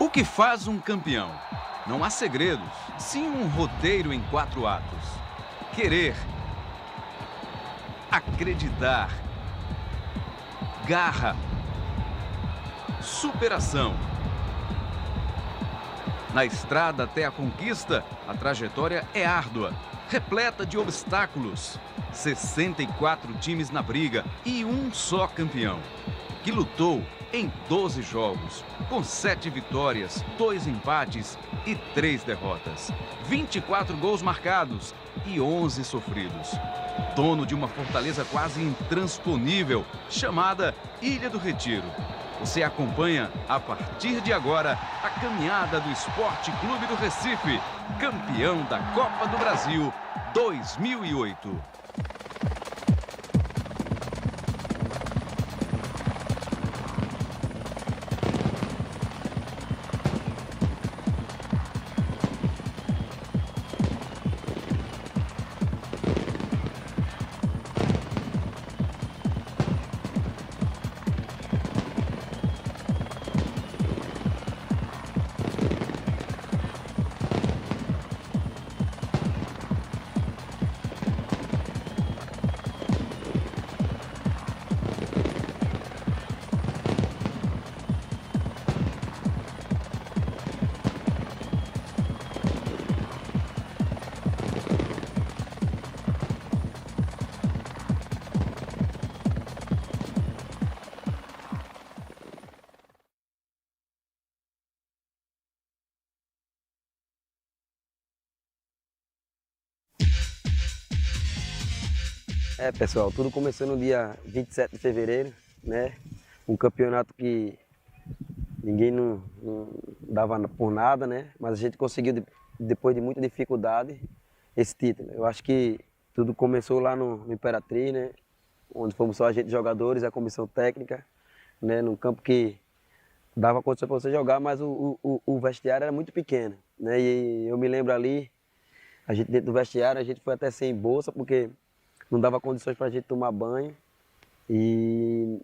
O que faz um campeão? Não há segredos, sim um roteiro em 4 atos. Querer, acreditar, garra, superação. Na estrada até a conquista, a trajetória é árdua, repleta de obstáculos. 64 times na briga e um só campeão, que lutou em 12 jogos, com 7 vitórias, 2 empates e 3 derrotas. 24 gols marcados e 11 sofridos. Dono de uma fortaleza quase intransponível, chamada Ilha do Retiro. Você acompanha, a partir de agora, a caminhada do Esporte Clube do Recife, campeão da Copa do Brasil 2008. Pessoal, tudo começou no dia 27 de fevereiro, né? Um campeonato que ninguém não dava por nada, né? Mas a gente conseguiu, depois de muita dificuldade, esse título. Eu acho que tudo começou lá no Imperatriz, né? Onde fomos só a gente jogadores, a comissão técnica, né? Num campo que dava condição para você jogar, mas o vestiário era muito pequeno, né? E eu me lembro ali, a gente dentro do vestiário, a gente foi até sem bolsa, porque não dava condições para a gente tomar banho. E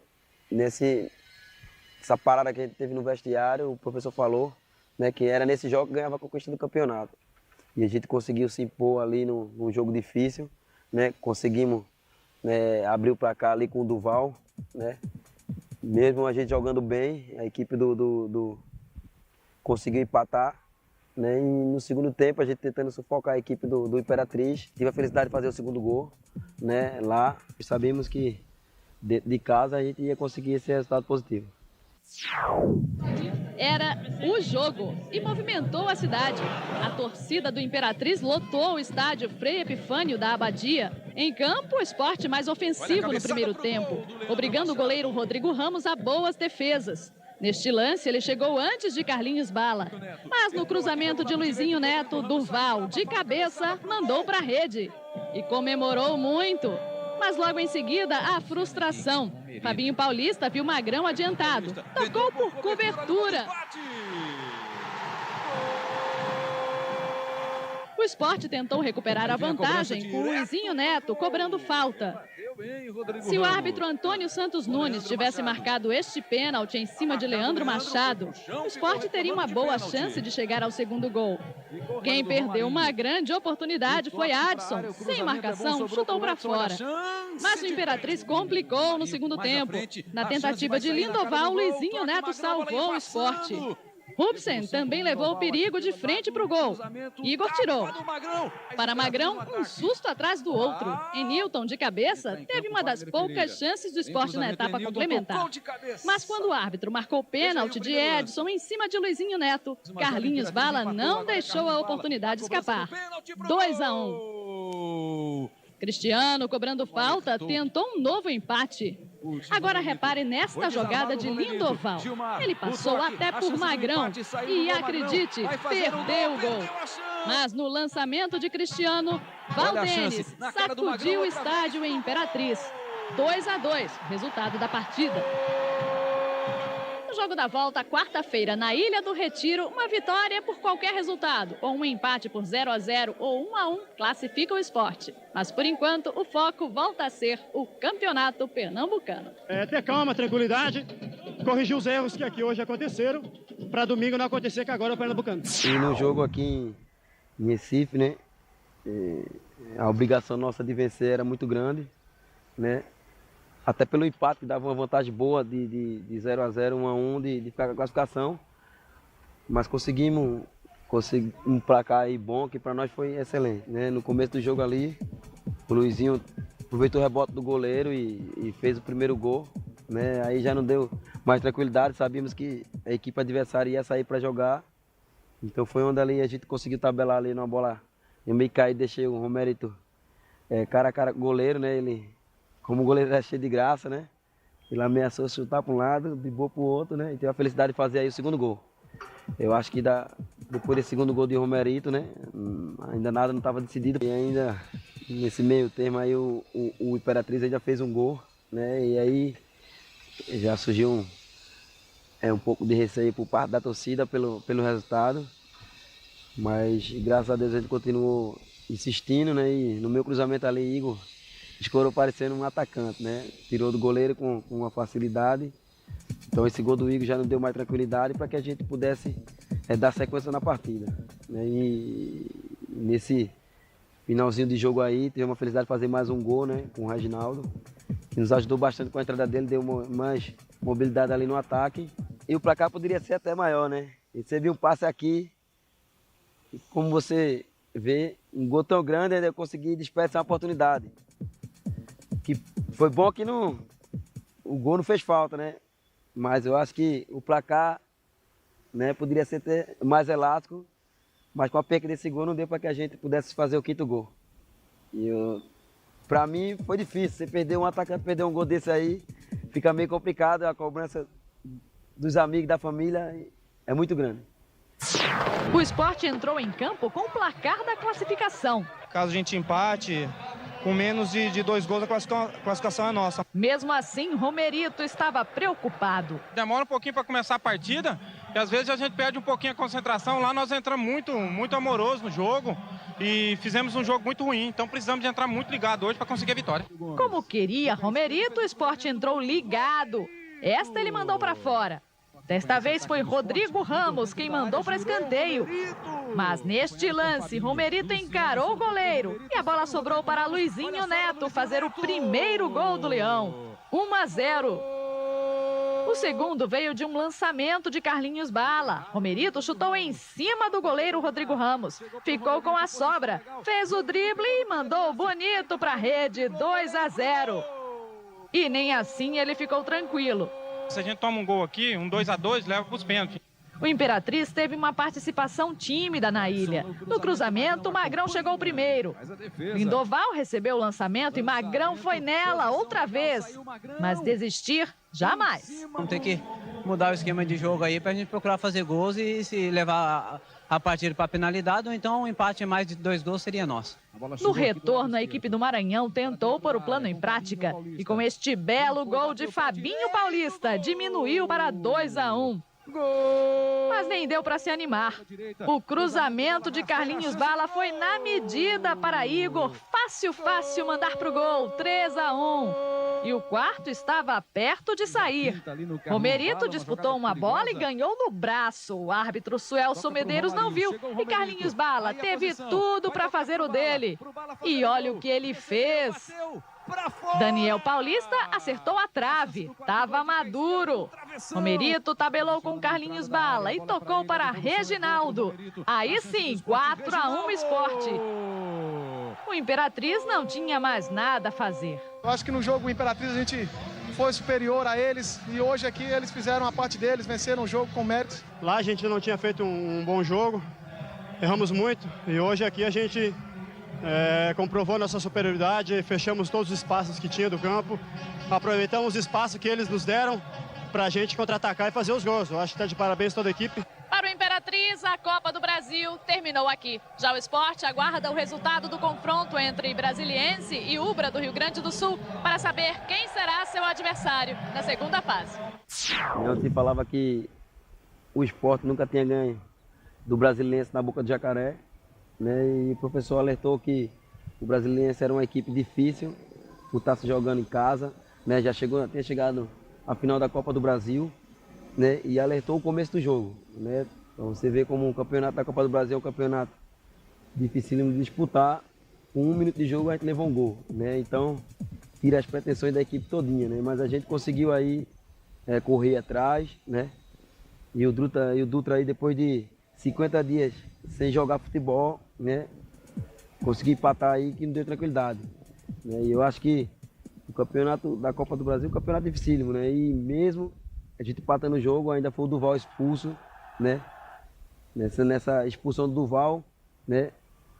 essa parada que a gente teve no vestiário, o professor falou, né, que era nesse jogo que ganhava a conquista do campeonato. E a gente conseguiu se impor ali num jogo difícil, né? Conseguimos, né, abrir o placar ali com o Duval, né? Mesmo a gente jogando bem, a equipe conseguiu empatar, né? E no segundo tempo, a gente tentando sufocar a equipe do Imperatriz. Tive a felicidade de fazer o segundo gol, né, lá. E sabíamos que dentro de casa a gente ia conseguir esse resultado positivo. Era o jogo e movimentou a cidade. A torcida do Imperatriz lotou o estádio Frei Epifânio da Abadia. Em campo, o esporte mais ofensivo no primeiro tempo, obrigando o goleiro Rodrigo Ramos a boas defesas. Neste lance, ele chegou antes de Carlinhos Bala. Mas no cruzamento de Luizinho Neto, Durval, de cabeça, mandou para a rede. E comemorou muito. Mas logo em seguida, a frustração. Fabinho Paulista viu Magrão adiantado. Tocou por cobertura. O esporte tentou recuperar a vantagem com Luizinho Neto cobrando falta. Se o árbitro Antônio Santos Nunes tivesse marcado este pênalti em cima de Leandro Machado, o esporte teria uma boa chance de chegar ao segundo gol. Quem perdeu uma grande oportunidade foi Adson. Sem marcação, chutou para fora. Mas o Imperatriz complicou no segundo tempo. Na tentativa de Lindoval, Luizinho Neto salvou o esporte. Hubsen também levou o perigo de frente para o gol. Igor tirou. Para Magrão, um susto atrás do outro. Enilton, de cabeça, teve uma das poucas chances do esporte na etapa complementar. Mas quando o árbitro marcou pênalti de Edson em cima de Luizinho Neto, Carlinhos Bala não deixou a oportunidade escapar. 2-1. Cristiano, cobrando falta, tentou um novo empate. Agora repare nesta jogada de Lindoval. Ele passou até por Magrão e, acredite, perdeu o gol. Mas no lançamento de Cristiano, Valdenis sacudiu o estádio em Imperatriz. 2-2, resultado da partida. No jogo da volta, quarta-feira, na Ilha do Retiro, uma vitória por qualquer resultado, ou um empate por 0-0 ou 1-1, classifica o esporte. Mas, por enquanto, o foco volta a ser o campeonato pernambucano. Ter calma, tranquilidade, corrigir os erros que aqui hoje aconteceram para domingo não acontecer, que agora é o Pernambucano. E no jogo aqui em Recife, né, a obrigação nossa de vencer era muito grande, né, até pelo empate que dava uma vantagem boa de 0-0, 1-1, de ficar com a classificação, mas conseguimos um placar aí bom, que para nós foi excelente, né, no começo do jogo ali, o Luizinho aproveitou o rebote do goleiro e fez o primeiro gol, né, aí já não deu mais tranquilidade, sabíamos que a equipe adversária ia sair para jogar, então foi onde ali a gente conseguiu tabelar ali numa bola, eu meio caí, deixei o Romerito cara a cara com o goleiro, né, ele, como o goleiro era cheio de graça, né, ele ameaçou chutar para um lado, dribou para o outro, né, e teve a felicidade de fazer aí o segundo gol. Eu acho que depois desse segundo gol de Romerito, né, ainda nada não estava decidido, e ainda nesse meio termo aí o Imperatriz ainda fez um gol, né, e aí já surgiu um pouco de receio por parte da torcida pelo resultado, mas graças a Deus a gente continuou insistindo, né, e no meu cruzamento ali, Igor escorou parecendo um atacante, né, tirou do goleiro com uma facilidade, então esse gol do Igor já nos deu mais tranquilidade para que a gente pudesse dar sequência na partida, né, e nesse finalzinho de jogo aí, tivemos uma felicidade de fazer mais um gol, né, com o Reginaldo, que nos ajudou bastante com a entrada dele, deu mais mobilidade ali no ataque. E o placar poderia ser até maior, né? E você viu um passe aqui, como você vê, um gol tão grande, ainda eu consegui desperdiçar uma oportunidade. Que foi bom que o gol não fez falta, né? Mas eu acho que o placar, né, poderia ser até mais elástico, mas com a perca desse gol não deu para que a gente pudesse fazer o quinto gol. E para mim foi difícil, você perder um atacante, perder um gol desse aí, fica meio complicado, a cobrança dos amigos, da família, é muito grande. O Sport entrou em campo com o placar da classificação. Caso a gente empate, com menos de 2 gols, a classificação é nossa. Mesmo assim, Romerito estava preocupado. Demora um pouquinho para começar a partida, e às vezes a gente perde um pouquinho a concentração. Lá nós entramos muito amoroso no jogo e fizemos um jogo muito ruim. Então precisamos de entrar muito ligado hoje para conseguir a vitória. Como queria Romerito, o Sport entrou ligado. Esta ele mandou para fora. Desta vez foi Rodrigo Ramos quem mandou para escanteio. Mas neste lance, Romerito encarou o goleiro e a bola sobrou para Luizinho Neto fazer o primeiro gol do Leão. 1-0. O segundo veio de um lançamento de Carlinhos Bala. Romerito chutou em cima do goleiro Rodrigo Ramos. Ficou com a sobra, fez o drible e mandou bonito para a rede, 2-0. E nem assim ele ficou tranquilo. Se a gente toma um gol aqui, um 2-2, leva para os pênaltis. O Imperatriz teve uma participação tímida na ilha. No cruzamento, Magrão chegou primeiro. Lindoval recebeu o lançamento e Magrão foi nela outra vez. Mas desistir, jamais. Vamos ter que mudar o esquema de jogo aí para a gente procurar fazer gols e se levar a partida para penalidade, ou então um empate mais de 2 gols seria nosso. No retorno, a equipe do Maranhão tentou pôr o plano em prática e com este belo gol de Fabinho Paulista, diminuiu para 2-1. Mas nem deu para se animar. O cruzamento de Carlinhos Bala foi na medida para Igor. Fácil mandar para o gol. 3-1. E o quarto estava perto de sair. Romerito disputou uma bola e ganhou no braço. O árbitro Suelson Medeiros não viu. E Carlinhos Bala teve tudo para fazer o dele. E olha o que ele fez. Daniel Paulista acertou a trave, estava maduro. Romerito tabelou com Carlinhos Bala e tocou para Reginaldo. Aí sim, 4-1 Sport. O Imperatriz não tinha mais nada a fazer. Eu acho que no jogo o Imperatriz a gente foi superior a eles e hoje aqui eles fizeram a parte deles, venceram o jogo com méritos. Lá a gente não tinha feito um bom jogo, erramos muito e hoje aqui a gente comprovou nossa superioridade, fechamos todos os espaços que tinha do campo, aproveitamos o espaço que eles nos deram para a gente contra-atacar e fazer os gols. Eu acho que está de parabéns toda a equipe. Para o Imperatriz, a Copa do Brasil terminou aqui. Já o Sport aguarda o resultado do confronto entre Brasiliense e Ubra do Rio Grande do Sul para saber quem será seu adversário na segunda fase. Eu te falava que o Sport nunca tinha ganho do Brasiliense na Boca do Jacaré, né? E o professor alertou que o Brasiliense era uma equipe difícil por estar se jogando em casa, né? Já tinha chegado à final da Copa do Brasil né, e alertou o começo do jogo, né? Então você vê como o campeonato da Copa do Brasil é um campeonato dificílimo de disputar. Com 1 minuto de jogo a gente levou um gol, né? Então tira as pretensões da equipe todinha, né? Mas a gente conseguiu aí correr atrás, né? E o Dutra aí, depois de 50 dias sem jogar futebol, né? Conseguiu empatar aí que não deu tranquilidade, né? E eu acho que o campeonato da Copa do Brasil é um campeonato dificílimo, né? E mesmo a gente empatando o jogo, ainda foi o Duval expulso, né? Nessa expulsão do Duval, né?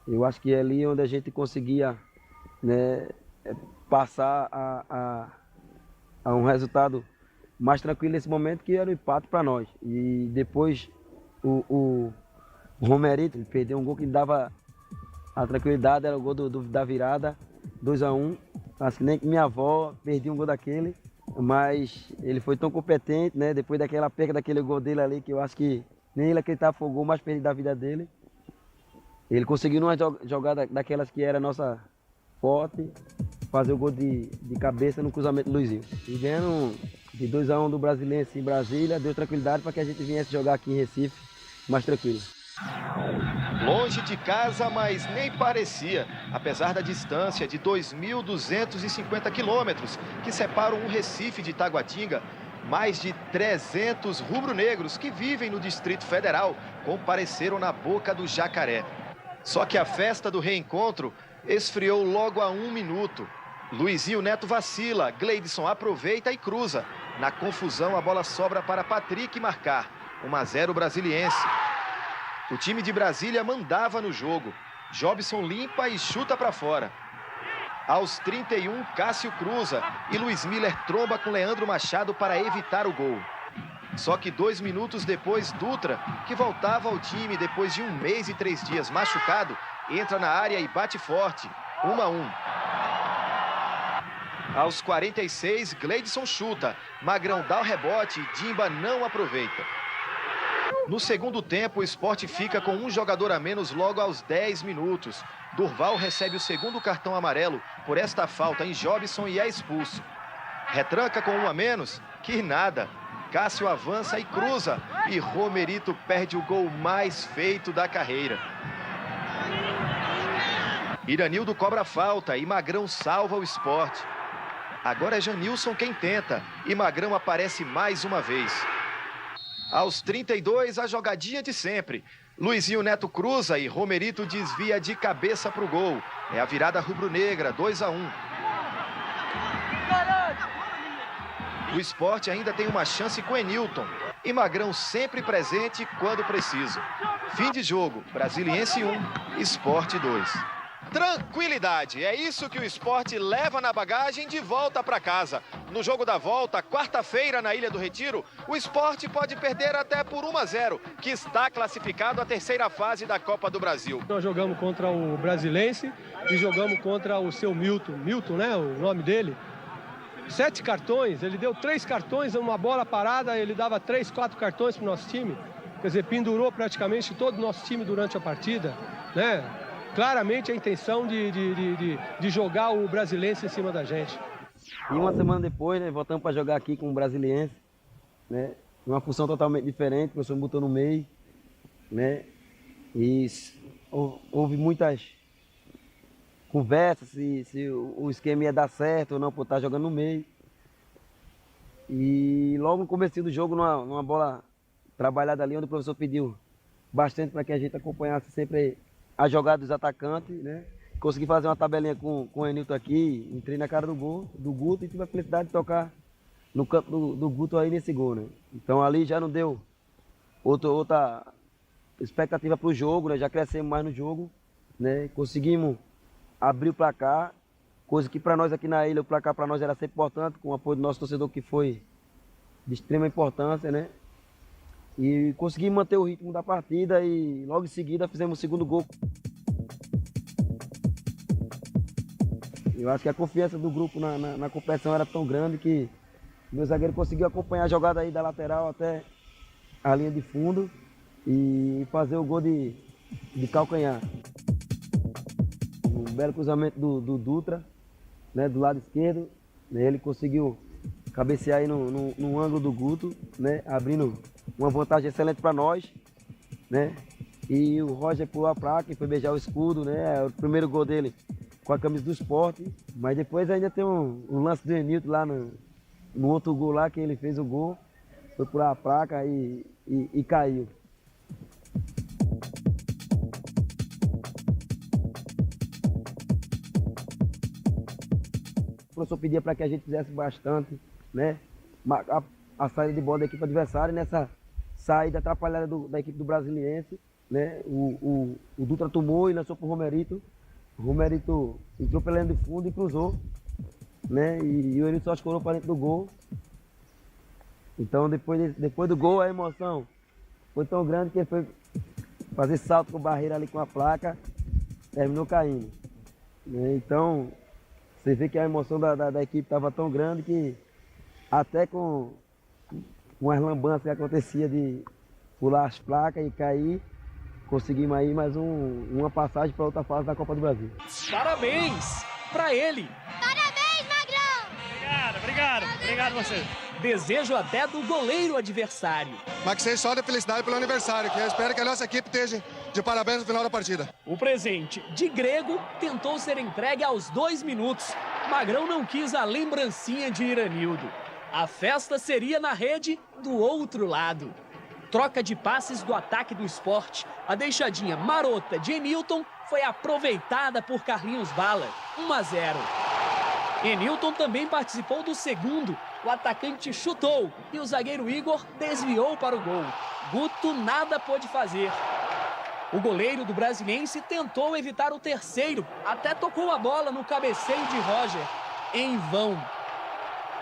Eu acho que é ali onde a gente conseguia, né, passar a um resultado mais tranquilo nesse momento, que era o empate para nós. E depois o Romerito ele perdeu um gol que dava a tranquilidade, era o gol da virada, 2-1. Acho que nem que minha avó perdia um gol daquele, mas ele foi tão competente, né? Depois daquela perca daquele gol dele ali, que eu acho que nem ele acreditava, foi o gol mais perdido da vida dele. Ele conseguiu numa jogada daquelas que era nossa forte, fazer o gol de cabeça no cruzamento do Luizinho. E ganhando de 2-1 do Brasiliense em Brasília, deu tranquilidade para que a gente viesse jogar aqui em Recife mais tranquilo. Longe de casa, mas nem parecia, apesar da distância de 2.250 quilômetros que separam o Recife de Taguatinga. Mais de 300 rubro-negros que vivem no Distrito Federal compareceram na Boca do Jacaré. Só que a festa do reencontro esfriou logo a 1 minuto. Luizinho Neto vacila, Gleidson aproveita e cruza. Na confusão, a bola sobra para Patrick marcar. 1-0 Brasiliense. O time de Brasília mandava no jogo. Jobson limpa e chuta para fora. Aos 31, Cássio cruza e Luiz Miller tromba com Leandro Machado para evitar o gol. Só que 2 minutos depois, Dutra, que voltava ao time depois de 1 mês e 3 dias machucado, entra na área e bate forte. 1-1. Aos 46, Gleidson chuta. Magrão dá o rebote e Dimba não aproveita. No segundo tempo, o Sport fica com um jogador a menos logo aos 10 minutos. Durval recebe o segundo cartão amarelo por esta falta em Jobson e é expulso. Retranca com 1 a menos? Que nada. Cássio avança e cruza. E Romerito perde o gol mais feito da carreira. Iranildo cobra falta e Magrão salva o Sport. Agora é Janilson quem tenta e Magrão aparece mais uma vez. Aos 32, a jogadinha de sempre. Luizinho Neto cruza e Romerito desvia de cabeça para o gol. É a virada rubro-negra, 2-1. O Sport ainda tem uma chance com Enilton. E Magrão sempre presente quando preciso. Fim de jogo, Brasiliense 1, Sport 2. Tranquilidade, é isso que o Sport leva na bagagem de volta para casa. No jogo da volta, quarta-feira, na Ilha do Retiro, o Sport pode perder até por 1-0, que está classificado à terceira fase da Copa do Brasil. Nós jogamos contra o Brasiliense e jogamos contra o seu Milton, né, o nome dele. 7 cartões, ele deu 3 cartões, uma bola parada, ele dava 3, 4 cartões para o nosso time. Quer dizer, pendurou praticamente todo o nosso time durante a partida, né? Claramente a intenção de jogar o Brasiliense em cima da gente. E uma semana depois, né, voltamos para jogar aqui com o Brasiliense, né? Uma função totalmente diferente, o professor me botou no meio, né? E houve muitas conversas se o esquema ia dar certo ou não por estar jogando no meio. E logo no começo do jogo, numa bola trabalhada ali, onde o professor pediu bastante para que a gente acompanhasse sempre a jogada dos atacantes, né? Consegui fazer uma tabelinha com o Enilton aqui, entrei na cara do Guto e tive a felicidade de tocar no campo do Guto aí nesse gol, né? Então ali já não deu outra expectativa para o jogo, né? Já crescemos mais no jogo, né? Conseguimos abrir o placar, coisa que para nós aqui na ilha, o placar para nós era sempre importante, com o apoio do nosso torcedor que foi de extrema importância, né? E conseguimos manter o ritmo da partida e logo em seguida fizemos o segundo gol. Eu acho que a confiança do grupo na competição era tão grande que meu zagueiro conseguiu acompanhar a jogada aí da lateral até a linha de fundo e fazer o gol de calcanhar. Um belo cruzamento do Dutra, né, do lado esquerdo. Ele conseguiu cabecear aí no ângulo do Guto, né? Abrindo uma vantagem excelente para nós, né? E o Roger pulou a placa e foi beijar o escudo, né? O primeiro gol dele com a camisa do Sport. Mas depois ainda tem um lance do Enilton lá no outro gol lá, que ele fez o gol. Foi pular a placa e caiu. O professor pedia para que a gente fizesse bastante, né? A saída de bola da equipe adversária, nessa saída atrapalhada da equipe do Brasiliense, né? O Dutra tomou e lançou para o Romerito. O Romerito entrou pela linha de fundo e cruzou, né? E o Enilton só escorou para dentro do gol. Então depois do gol a emoção foi tão grande que ele foi fazer salto com barreira ali com a placa, terminou caindo, né? Então você vê que a emoção da equipe estava tão grande que até com as lambanças que acontecia de pular as placas e cair, conseguimos aí mais uma passagem para outra fase da Copa do Brasil. Parabéns para ele! Parabéns, Magrão! Obrigado você. Desejo até do goleiro adversário. Mas que seja só de felicidade pelo aniversário, que eu espero que a nossa equipe esteja de parabéns no final da partida. O presente de Grego tentou ser entregue aos 2 minutos. Magrão não quis a lembrancinha de Iranildo. A festa seria na rede do outro lado. Troca de passes do ataque do Sport. A deixadinha marota de Enilton foi aproveitada por Carlinhos Bala. 1-0. Enilton também participou do segundo. O atacante chutou e o zagueiro Igor desviou para o gol. Guto nada pôde fazer. O goleiro do Brasiliense tentou evitar o terceiro, até tocou a bola no cabeceio de Roger. Em vão.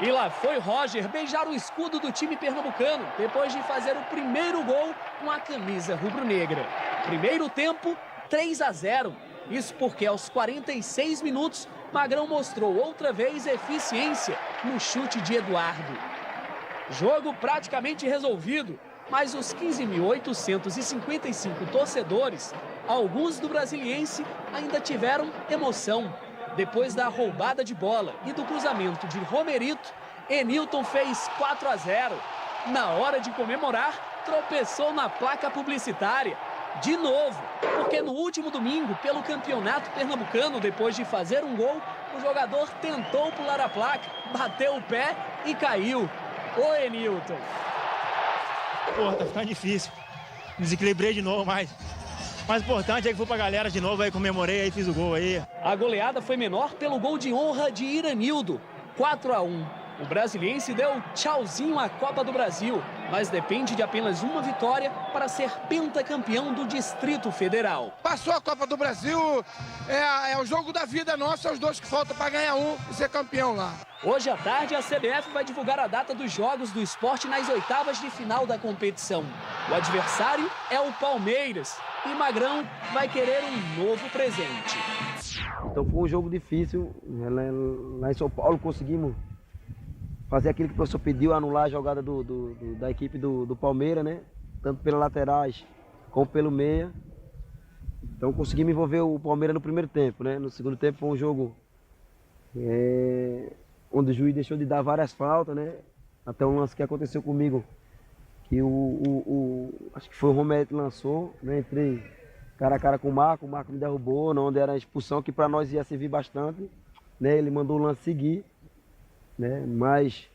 E lá foi Roger beijar o escudo do time pernambucano, depois de fazer o primeiro gol com a camisa rubro-negra. Primeiro tempo, 3-0. Isso porque aos 46 minutos, Magrão mostrou outra vez eficiência no chute de Eduardo. Jogo praticamente resolvido, mas os 15.855 torcedores, alguns do Brasiliense, ainda tiveram emoção. Depois da roubada de bola e do cruzamento de Romerito, Enilton fez 4-0. Na hora de comemorar, tropeçou na placa publicitária. De novo, porque no último domingo, pelo campeonato pernambucano, depois de fazer um gol, o jogador tentou pular a placa, bateu o pé e caiu. Ô Enilton. Porra, tá ficando difícil. Desequilibrei de novo, mas mais importante é que fui pra galera de novo, aí comemorei, aí fiz o gol aí. A goleada foi menor pelo gol de honra de Iranildo, 4-1. O Brasiliense deu tchauzinho à Copa do Brasil, mas depende de apenas uma vitória para ser pentacampeão do Distrito Federal. Passou a Copa do Brasil, é o jogo da vida nossa, é os dois que faltam para ganhar um e ser campeão lá. Hoje à tarde, a CBF vai divulgar a data dos jogos do Sport nas oitavas de final da competição. O adversário é o Palmeiras e Magrão vai querer um novo presente. Então foi um jogo difícil, lá em São Paulo conseguimos fazer aquilo que o professor pediu, anular a jogada da equipe do Palmeiras, né? Tanto pelas laterais como pelo meia. Então conseguimos envolver o Palmeiras no primeiro tempo, né? No segundo tempo foi um jogo onde o juiz deixou de dar várias faltas, né? Até um lance que aconteceu comigo, que acho que foi o Romero que lançou, né? Entrei cara a cara com o Marco me derrubou, onde era a expulsão, que para nós ia servir bastante, né? Ele mandou o lance seguir, né? Mas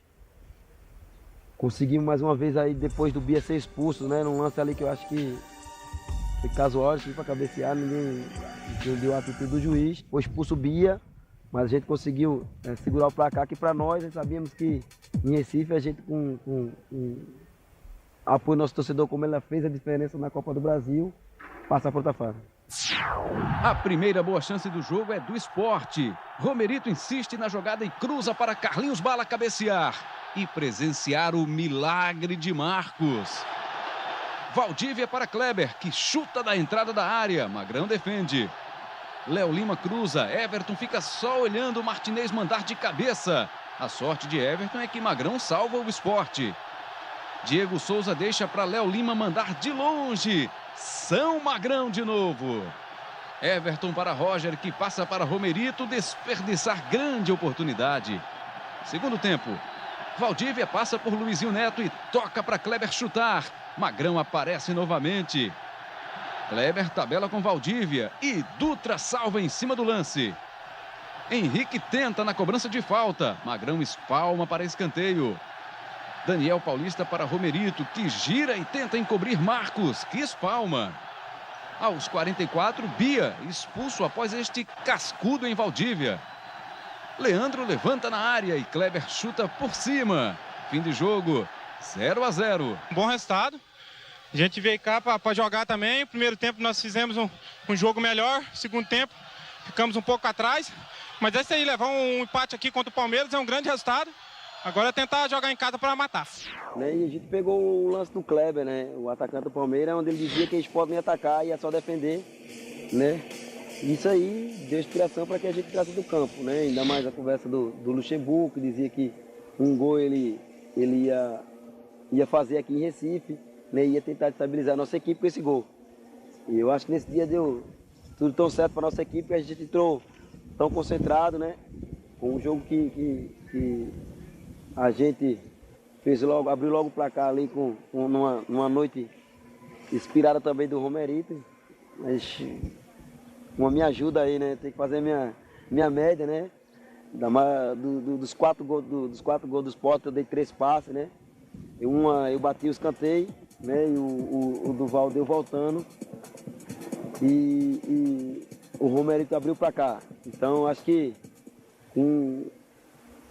conseguimos mais uma vez aí, depois do Bia ser expulso, né? Num lance ali que eu acho que foi casual, para cabecear, ninguém entendeu a atitude do juiz. Foi expulso o Bia, mas a gente conseguiu segurar o placar, que para nós sabíamos que em Recife a gente com apoio do nosso torcedor, como ele fez a diferença na Copa do Brasil, passar por outra fase. A primeira boa chance do jogo é do Sport. Romerito insiste na jogada e cruza para Carlinhos Bala cabecear e presenciar o milagre de Marcos. Valdívia para Kleber, que chuta da entrada da área. Magrão defende. Léo Lima cruza. Everton fica só olhando o Martinez mandar de cabeça. A sorte de Everton é que Magrão salva o Sport. Diego Souza deixa para Léo Lima mandar de longe. São Magrão de novo. Everton para Roger, que passa para Romerito, desperdiçar grande oportunidade. Segundo tempo, Valdívia passa por Luizinho Neto e toca para Kleber chutar. Magrão aparece novamente. Kleber tabela com Valdívia e Dutra salva em cima do lance. Henrique tenta na cobrança de falta. Magrão espalma para escanteio. Daniel Paulista para Romerito, que gira e tenta encobrir Marcos, que espalma. Aos 44, Bia, expulso após este cascudo em Valdívia. Leandro levanta na área e Kleber chuta por cima. Fim de jogo, 0-0. Bom resultado. A gente veio cá para jogar também. Primeiro tempo nós fizemos um jogo melhor. Segundo tempo ficamos um pouco atrás. Mas é isso aí, levar um empate aqui contra o Palmeiras é um grande resultado. Agora é tentar jogar em casa para matar. E a gente pegou o lance do Kleber, né? O atacante do Palmeiras, onde ele dizia que eles podem atacar e é só defender, né? Isso aí deu inspiração para que a gente tirasse do campo, né? Ainda mais a conversa do Luxemburgo, que dizia que um gol ele ia fazer aqui em Recife, né? Ia tentar estabilizar a nossa equipe com esse gol. E eu acho que nesse dia deu tudo tão certo para nossa equipe que a gente entrou tão concentrado, né? Com um jogo que a gente fez logo, abriu logo o placar ali numa noite inspirada também do Romerito. Mas uma me ajuda aí, né? Tem que fazer minha média, né? Dos quatro gols do Sport, eu dei 3 passes, né? Eu bati o escanteio, né? E o Duval deu voltando. E o Romerito abriu para cá. Então acho que com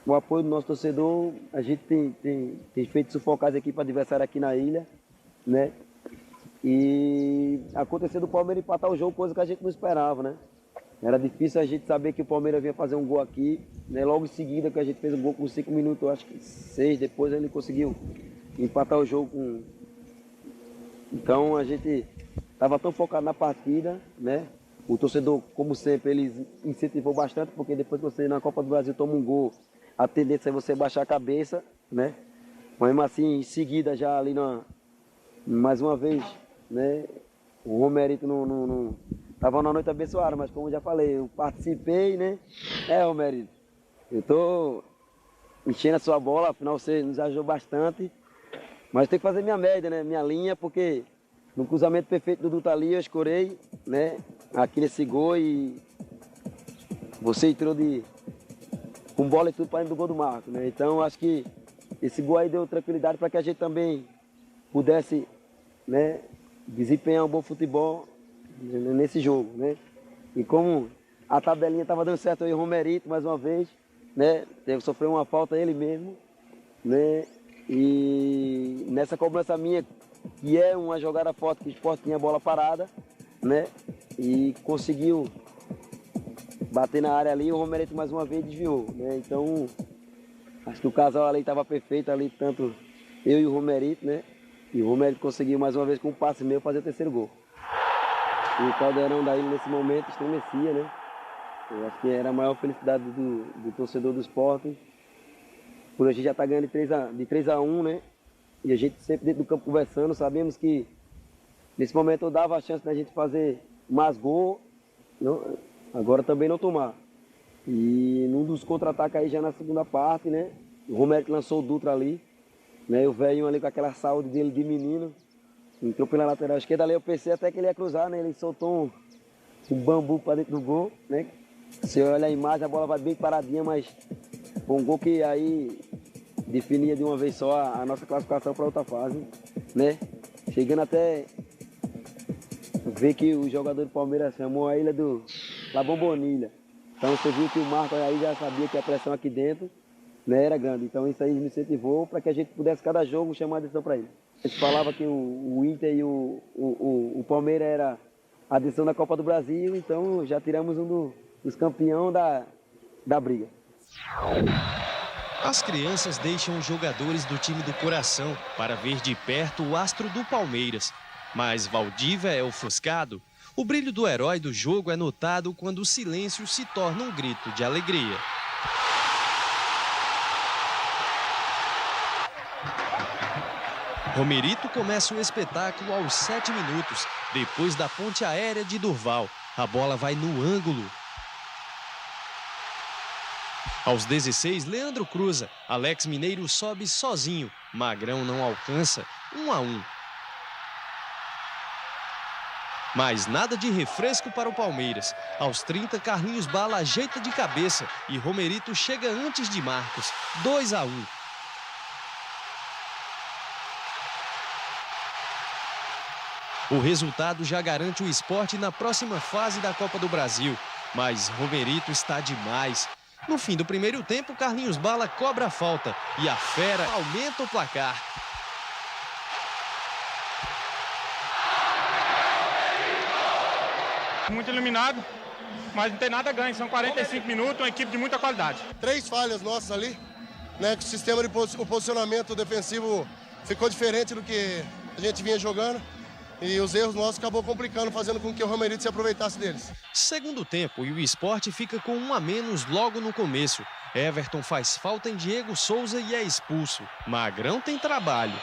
o apoio do nosso torcedor, a gente tem feito sufocar as equipes adversárias aqui na ilha, né? E aconteceu do Palmeiras empatar o jogo, coisa que a gente não esperava, né? Era difícil a gente saber que o Palmeiras vinha fazer um gol aqui, né? Logo em seguida que a gente fez um gol com 5 minutos, eu acho que 6, depois ele conseguiu empatar o jogo Então a gente estava tão focado na partida, né? O torcedor, como sempre, ele incentivou bastante, porque depois que você na Copa do Brasil toma um gol, a tendência é você baixar a cabeça, né? Mas mesmo assim, em seguida, já ali mais uma vez, né? O Romerito não estava numa noite abençoada, mas como eu já falei, eu participei, né? Romerito, eu tô enchendo a sua bola, afinal você nos ajudou bastante, mas tem que fazer minha média, né? Minha linha, porque no cruzamento perfeito do Dutra ali, eu escorei, né? Aqui nesse gol e você entrou com bola e tudo para dentro do gol do Marco, né? Então acho que esse gol aí deu tranquilidade para que a gente também pudesse, né, desempenhar um bom futebol nesse jogo, né? E como a tabelinha estava dando certo aí, o Romerito mais uma vez, né? Sofreu uma falta ele mesmo, né? E nessa cobrança minha, que é uma jogada forte, que o Sport tinha a bola parada, né? E conseguiu bater na área ali, o Romerito mais uma vez desviou, né? Então, acho que o casal ali estava perfeito ali, tanto eu e o Romerito, né? E o Romerito conseguiu mais uma vez com um passe meu fazer o 3º gol. E o caldeirão daí nesse momento estremecia, né? Eu acho que era a maior felicidade do torcedor do Sport. Por a gente já estar ganhando de 3-1, né? E a gente sempre dentro do campo conversando, sabemos que nesse momento eu dava a chance da gente fazer mais gol, não, agora também não tomar. E num dos contra-ataques aí já na segunda parte, né? O Romerito lançou o Dutra ali, né? O velhinho ali com aquela saúde dele de menino, entrou pela lateral esquerda ali, eu pensei até que ele ia cruzar, né? Ele soltou um bambu para dentro do gol, né? Se olha a imagem, a bola vai bem paradinha, mas foi um gol que aí definia de uma vez só a nossa classificação para outra fase, né? Chegando até ver que o jogador do Palmeiras chamou a ilha do La Bombonilha. Então você viu que o Marco aí já sabia que a pressão aqui dentro, né, era grande. Então isso aí me incentivou para que a gente pudesse cada jogo chamar a atenção para ele. A gente falava que o Inter e o Palmeiras era a adição da Copa do Brasil, então já tiramos um dos campeões da briga. As crianças deixam os jogadores do time do coração para ver de perto o astro do Palmeiras. Mas Valdívia é ofuscado. O brilho do herói do jogo é notado quando o silêncio se torna um grito de alegria. Romerito começa o espetáculo aos 7 minutos, depois da ponte aérea de Durval. A bola vai no ângulo. Aos 16, Leandro cruza. Alex Mineiro sobe sozinho. Magrão não alcança. 1-1. Mas nada de refresco para o Palmeiras. Aos 30, Carlinhos Bala ajeita de cabeça e Romerito chega antes de Marcos. 2-1. O resultado já garante o Sport na próxima fase da Copa do Brasil. Mas Romerito está demais. No fim do primeiro tempo, Carlinhos Bala cobra a falta e a fera aumenta o placar. Muito iluminado, mas não tem nada a ganho. São 45 minutos, uma equipe de muita qualidade. 3 falhas nossas ali, né? Que o sistema de o posicionamento defensivo ficou diferente do que a gente vinha jogando. E os erros nossos acabou complicando, fazendo com que o Romerito se aproveitasse deles. Segundo tempo, e o Sport fica com 1 a menos logo no começo. Everton faz falta em Diego Souza e é expulso. Magrão tem trabalho.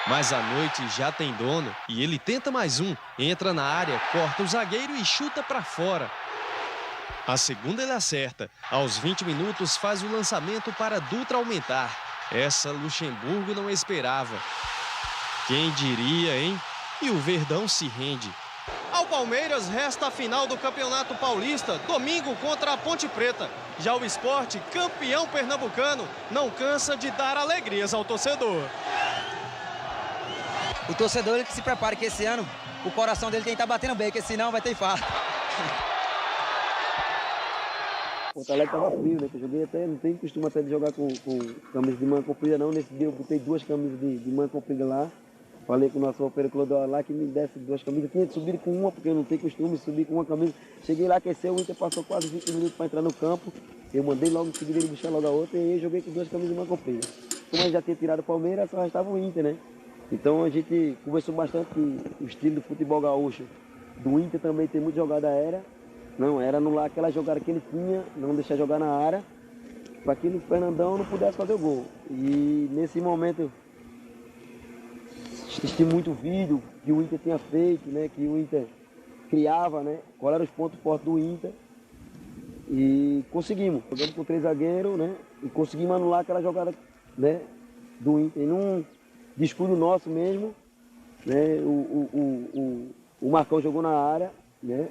Mas a noite já tem dono e ele tenta mais um. Entra na área, corta o zagueiro e chuta para fora. A segunda ele acerta. Aos 20 minutos faz o lançamento para Dutra aumentar. Essa Luxemburgo não esperava. Quem diria, hein? E o Verdão se rende. Ao Palmeiras resta a final do Campeonato Paulista, domingo contra a Ponte Preta. Já o Sport, campeão pernambucano, não cansa de dar alegrias ao torcedor. O torcedor ele que se prepara, que esse ano o coração dele tem que estar batendo bem, porque senão vai ter infarto. O Porto Alegre estava frio, né? Que eu joguei até, não tenho costume até de jogar com camisa de manga comprida não. Nesse dia eu botei 2 camisas de manga comprida lá. Falei com o nosso operador lá que me desse 2 camisas. Eu tinha de subir com uma, porque eu não tenho costume de subir com uma camisa. Cheguei lá, aqueceu, o Inter passou quase 20 minutos para entrar no campo. Eu mandei logo em seguida ele buscar logo a outra e eu joguei com 2 camisas de manga comprida. Como eu já tinha tirado o Palmeiras, só restava o Inter, né? Então a gente conversou bastante que o estilo do futebol gaúcho do Inter também tem muita jogada aérea. Não, era anular aquela jogada que ele tinha, não deixar jogar na área, para que o Fernandão não pudesse fazer o gol. E nesse momento, assisti muito vídeo que o Inter tinha feito, né, que o Inter criava, né, qual eram os pontos fortes do Inter. E conseguimos, jogamos com 3 zagueiros, né, e conseguimos anular aquela jogada, né, do Inter. E num descuido nosso mesmo, né, o Marcão jogou na área, né.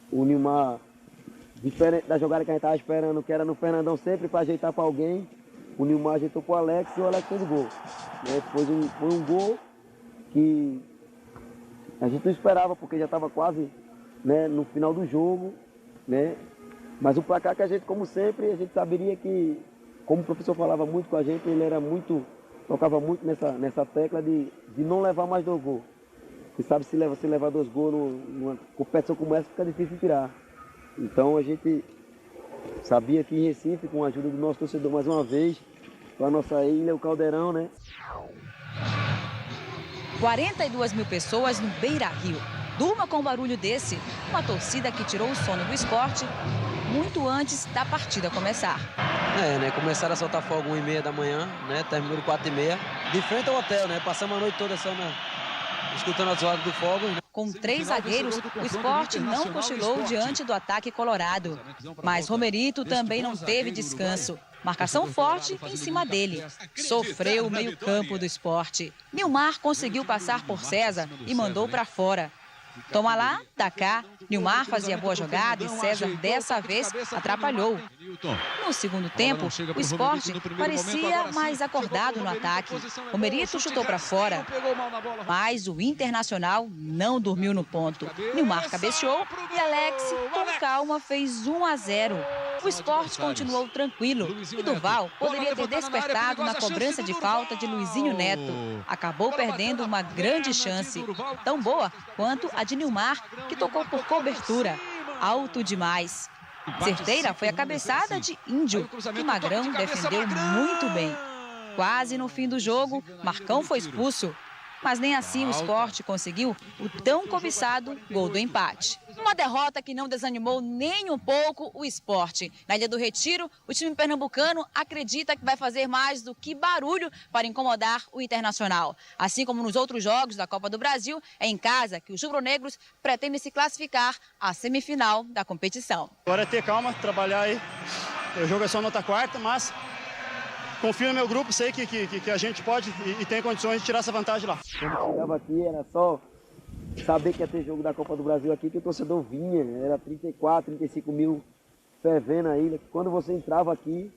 O Nilmar, diferente da jogada que a gente estava esperando, que era no Fernandão sempre para ajeitar para alguém, o Nilmar ajeitou para o Alex e o Alex fez o gol. Né? Foi um gol que a gente não esperava, porque já estava quase, né, no final do jogo. Né? Mas o placar que a gente, como sempre, a gente saberia que, como o professor falava muito com a gente, ele era muito, tocava muito nessa tecla de não levar mais 2 gols. Você sabe, se levar 2 gols numa competição como essa, fica difícil de tirar. Então a gente sabia que em Recife, com a ajuda do nosso torcedor mais uma vez, para a nossa ilha, o Caldeirão, né? 42 mil pessoas no Beira-Rio. Durma com um barulho desse, uma torcida que tirou o sono do esporte muito antes da partida começar. Né? Começaram a soltar fogo 1h30 da manhã, né? Terminou 4h30. De frente ao hotel, né? Passamos a noite toda só escutando as horas do fogo. Com 3 zagueiros, o Sport não cochilou diante do ataque colorado. Mas Romerito também não teve descanso. Marcação forte em cima dele. Sofreu o meio-campo do Sport. Nilmar conseguiu passar por César e mandou para fora. Toma lá, dá cá. Nilmar fazia boa jogada e César dessa vez atrapalhou. No segundo tempo, o Sport parecia mais acordado no ataque. Romerito chutou para fora, mas o Internacional não dormiu no ponto. Nilmar cabeceou e Alex, com calma, fez 1-0. O Sport continuou tranquilo e Duval poderia ter despertado na cobrança de falta de Luizinho Neto. Acabou perdendo uma grande chance, tão boa quanto a de Nilmar, que tocou por cobertura. Alto demais. Certeira foi a cabeçada de Índio, que Magrão defendeu muito bem. Quase no fim do jogo, Marcão foi expulso. Mas nem assim o Sport conseguiu o tão cobiçado gol do empate. Uma derrota que não desanimou nem um pouco o Sport. Na Ilha do Retiro, o time pernambucano acredita que vai fazer mais do que barulho para incomodar o Internacional. Assim como nos outros jogos da Copa do Brasil, é em casa que os rubro-negros pretendem se classificar à semifinal da competição. Agora é ter calma, trabalhar aí O jogo é só nota quarta, mas confio no meu grupo, sei que a gente pode e tem condições de tirar essa vantagem lá. Quando chegava aqui era só saber que ia ter jogo da Copa do Brasil aqui, que o torcedor vinha, era 34, 35 mil fervendo aí. Quando você entrava aqui,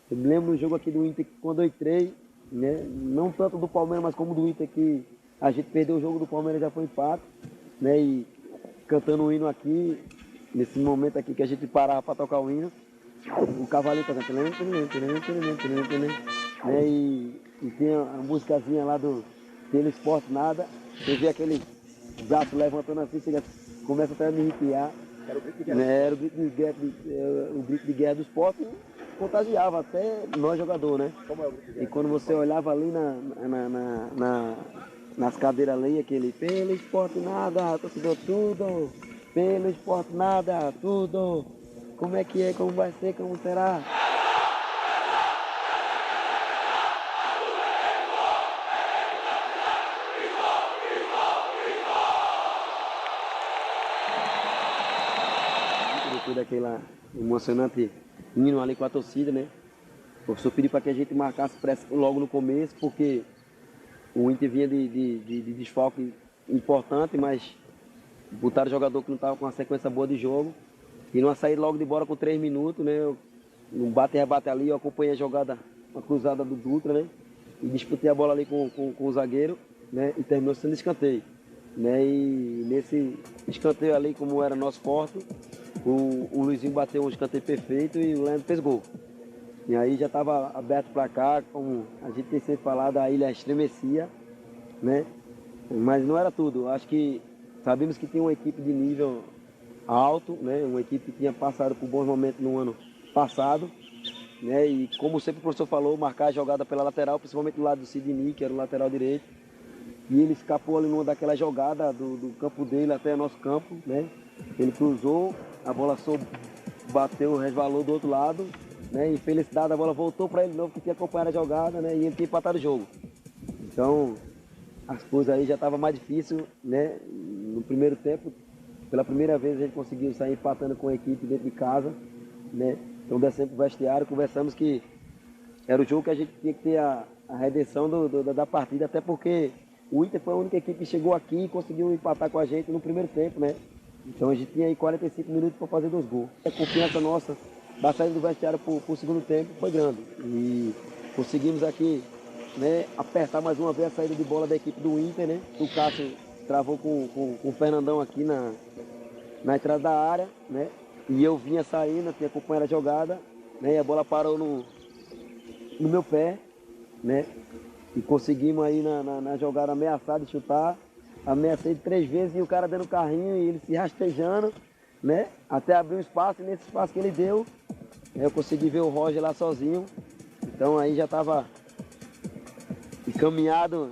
eu me lembro do jogo aqui do Inter, quando eu entrei, né, não tanto do Palmeiras, mas como do Inter, que a gente perdeu o jogo do Palmeiras, já foi empate, né, e cantando o hino aqui, nesse momento aqui que a gente parava para tocar o hino, o cavalinho tá cantando, né, e tem a musicazinha lá do Pelo Esporte Nada, você vê aquele braço levantando assim, você começa até a me arrepiar. Era o grito de guerra, né, era o grito de guerra do esporte, contagiava até nós jogadores, né? Como é o grito de guerra? E quando você olhava ali nas cadeiras ali, aquele pelo esporte nada, torcedor tudo, pelo esporte nada, tudo, como é que é, como vai ser, como será? Depois daquela emocionante hino ali com a torcida, né? O professor pediu para que a gente marcasse pressa logo no começo, porque o Inter vinha de desfalque importante, mas botaram jogador que não estava com uma sequência boa de jogo. E numa saída logo de bola com 3 minutos, né? Um bate e rebate ali, eu acompanhei a jogada, uma cruzada do Dutra, né? E disputei a bola ali com o zagueiro, né? E terminou sendo escanteio, né? E nesse escanteio ali, como era nosso forte, o Luizinho bateu um escanteio perfeito e o Leandro fez gol. E aí já estava aberto para cá, como a gente tem sempre falado, a ilha estremecia, né? Mas não era tudo. Acho que sabemos que tinha uma equipe de nível alto, né? Uma equipe que tinha passado por bons momentos no ano passado, né? E como sempre o professor falou, marcar a jogada pela lateral, principalmente do lado do Sidney, que era o lateral direito. E ele escapou ali numa daquela jogada do campo dele até o nosso campo, né? Ele cruzou, a bola bateu, resvalou do outro lado, né? E felicidade, a bola voltou para ele de novo, que tinha acompanhado a jogada, né? E ele tinha empatado o jogo. Então, as coisas aí já estavam mais difíceis, né? No primeiro tempo, pela primeira vez a gente conseguiu sair empatando com a equipe dentro de casa, né? Então descemos pro vestiário, conversamos que era o jogo que a gente tinha que ter a redenção da partida, até porque o Inter foi a única equipe que chegou aqui e conseguiu empatar com a gente no primeiro tempo, né? Então a gente tinha aí 45 minutos para fazer 2 gols. A confiança nossa da saída do vestiário para o segundo tempo foi grande. E conseguimos aqui, né, apertar mais uma vez a saída de bola da equipe do Inter, né? O Cássio travou com o Fernandão aqui na entrada da área, né? E eu vinha saindo, tinha acompanhado a jogada, né? E a bola parou no meu pé, né? E conseguimos aí na jogada ameaçar de chutar. Ameacei 3 vezes e o cara dando carrinho e ele se rastejando, né? Até abrir um espaço, e nesse espaço que ele deu, eu consegui ver o Roger lá sozinho. Então aí já estava encaminhado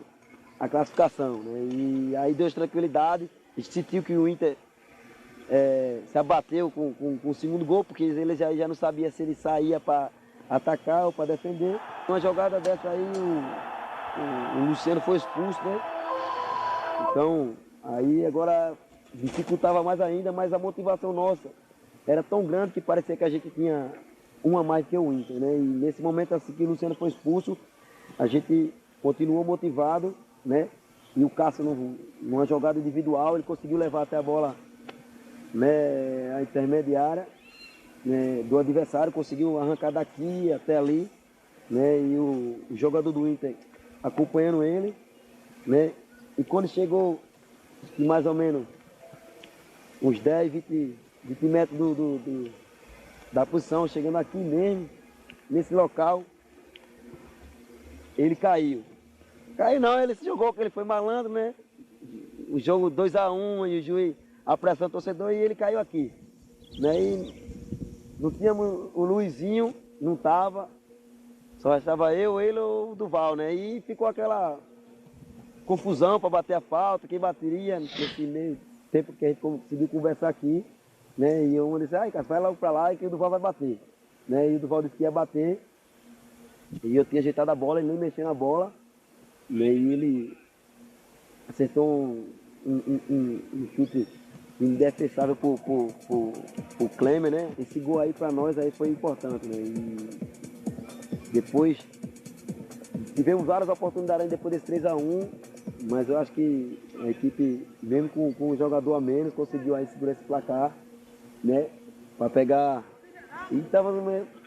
a classificação, né? E aí deu tranquilidade, sentiu que o Inter se abateu com o segundo gol, porque ele já não sabia se ele saía para atacar ou para defender. Uma jogada dessa aí, o Luciano foi expulso, né? Então, aí agora dificultava mais ainda, mas a motivação nossa era tão grande que parecia que a gente tinha uma mais que o Inter, né? E nesse momento assim que o Luciano foi expulso, a gente continuou motivado, né? E o Cássio, numa jogada individual, ele conseguiu levar até a bola, né, a intermediária, né, do adversário, conseguiu arrancar daqui até ali, né? E o jogador do Inter acompanhando ele, né? E quando chegou mais ou menos uns 10, 20 metros da posição, chegando aqui mesmo, nesse local, ele caiu. Caiu não, ele se jogou, porque ele foi malandro, né? O jogo 2-1 e o juiz, a pressão do torcedor, e ele caiu aqui, né? E não tínhamos o Luizinho, não estava, só estava eu, ele ou o Duval, né? E ficou aquela confusão para bater a falta, quem bateria nesse meio tempo que a gente conseguiu conversar aqui, né? E eu disse, ai, cara, vai logo para lá e que o Duval vai bater, né? E o Duval disse que ia bater, e eu tinha ajeitado a bola, ele nem mexeu na bola, né? E ele acertou um chute indefensável pro Klemer, né? Esse gol aí para nós aí foi importante, né? E depois tivemos várias oportunidades depois desse 3-1, mas eu acho que a equipe, mesmo com um jogador a menos, conseguiu aí segurar esse placar, né? Para pegar. E estava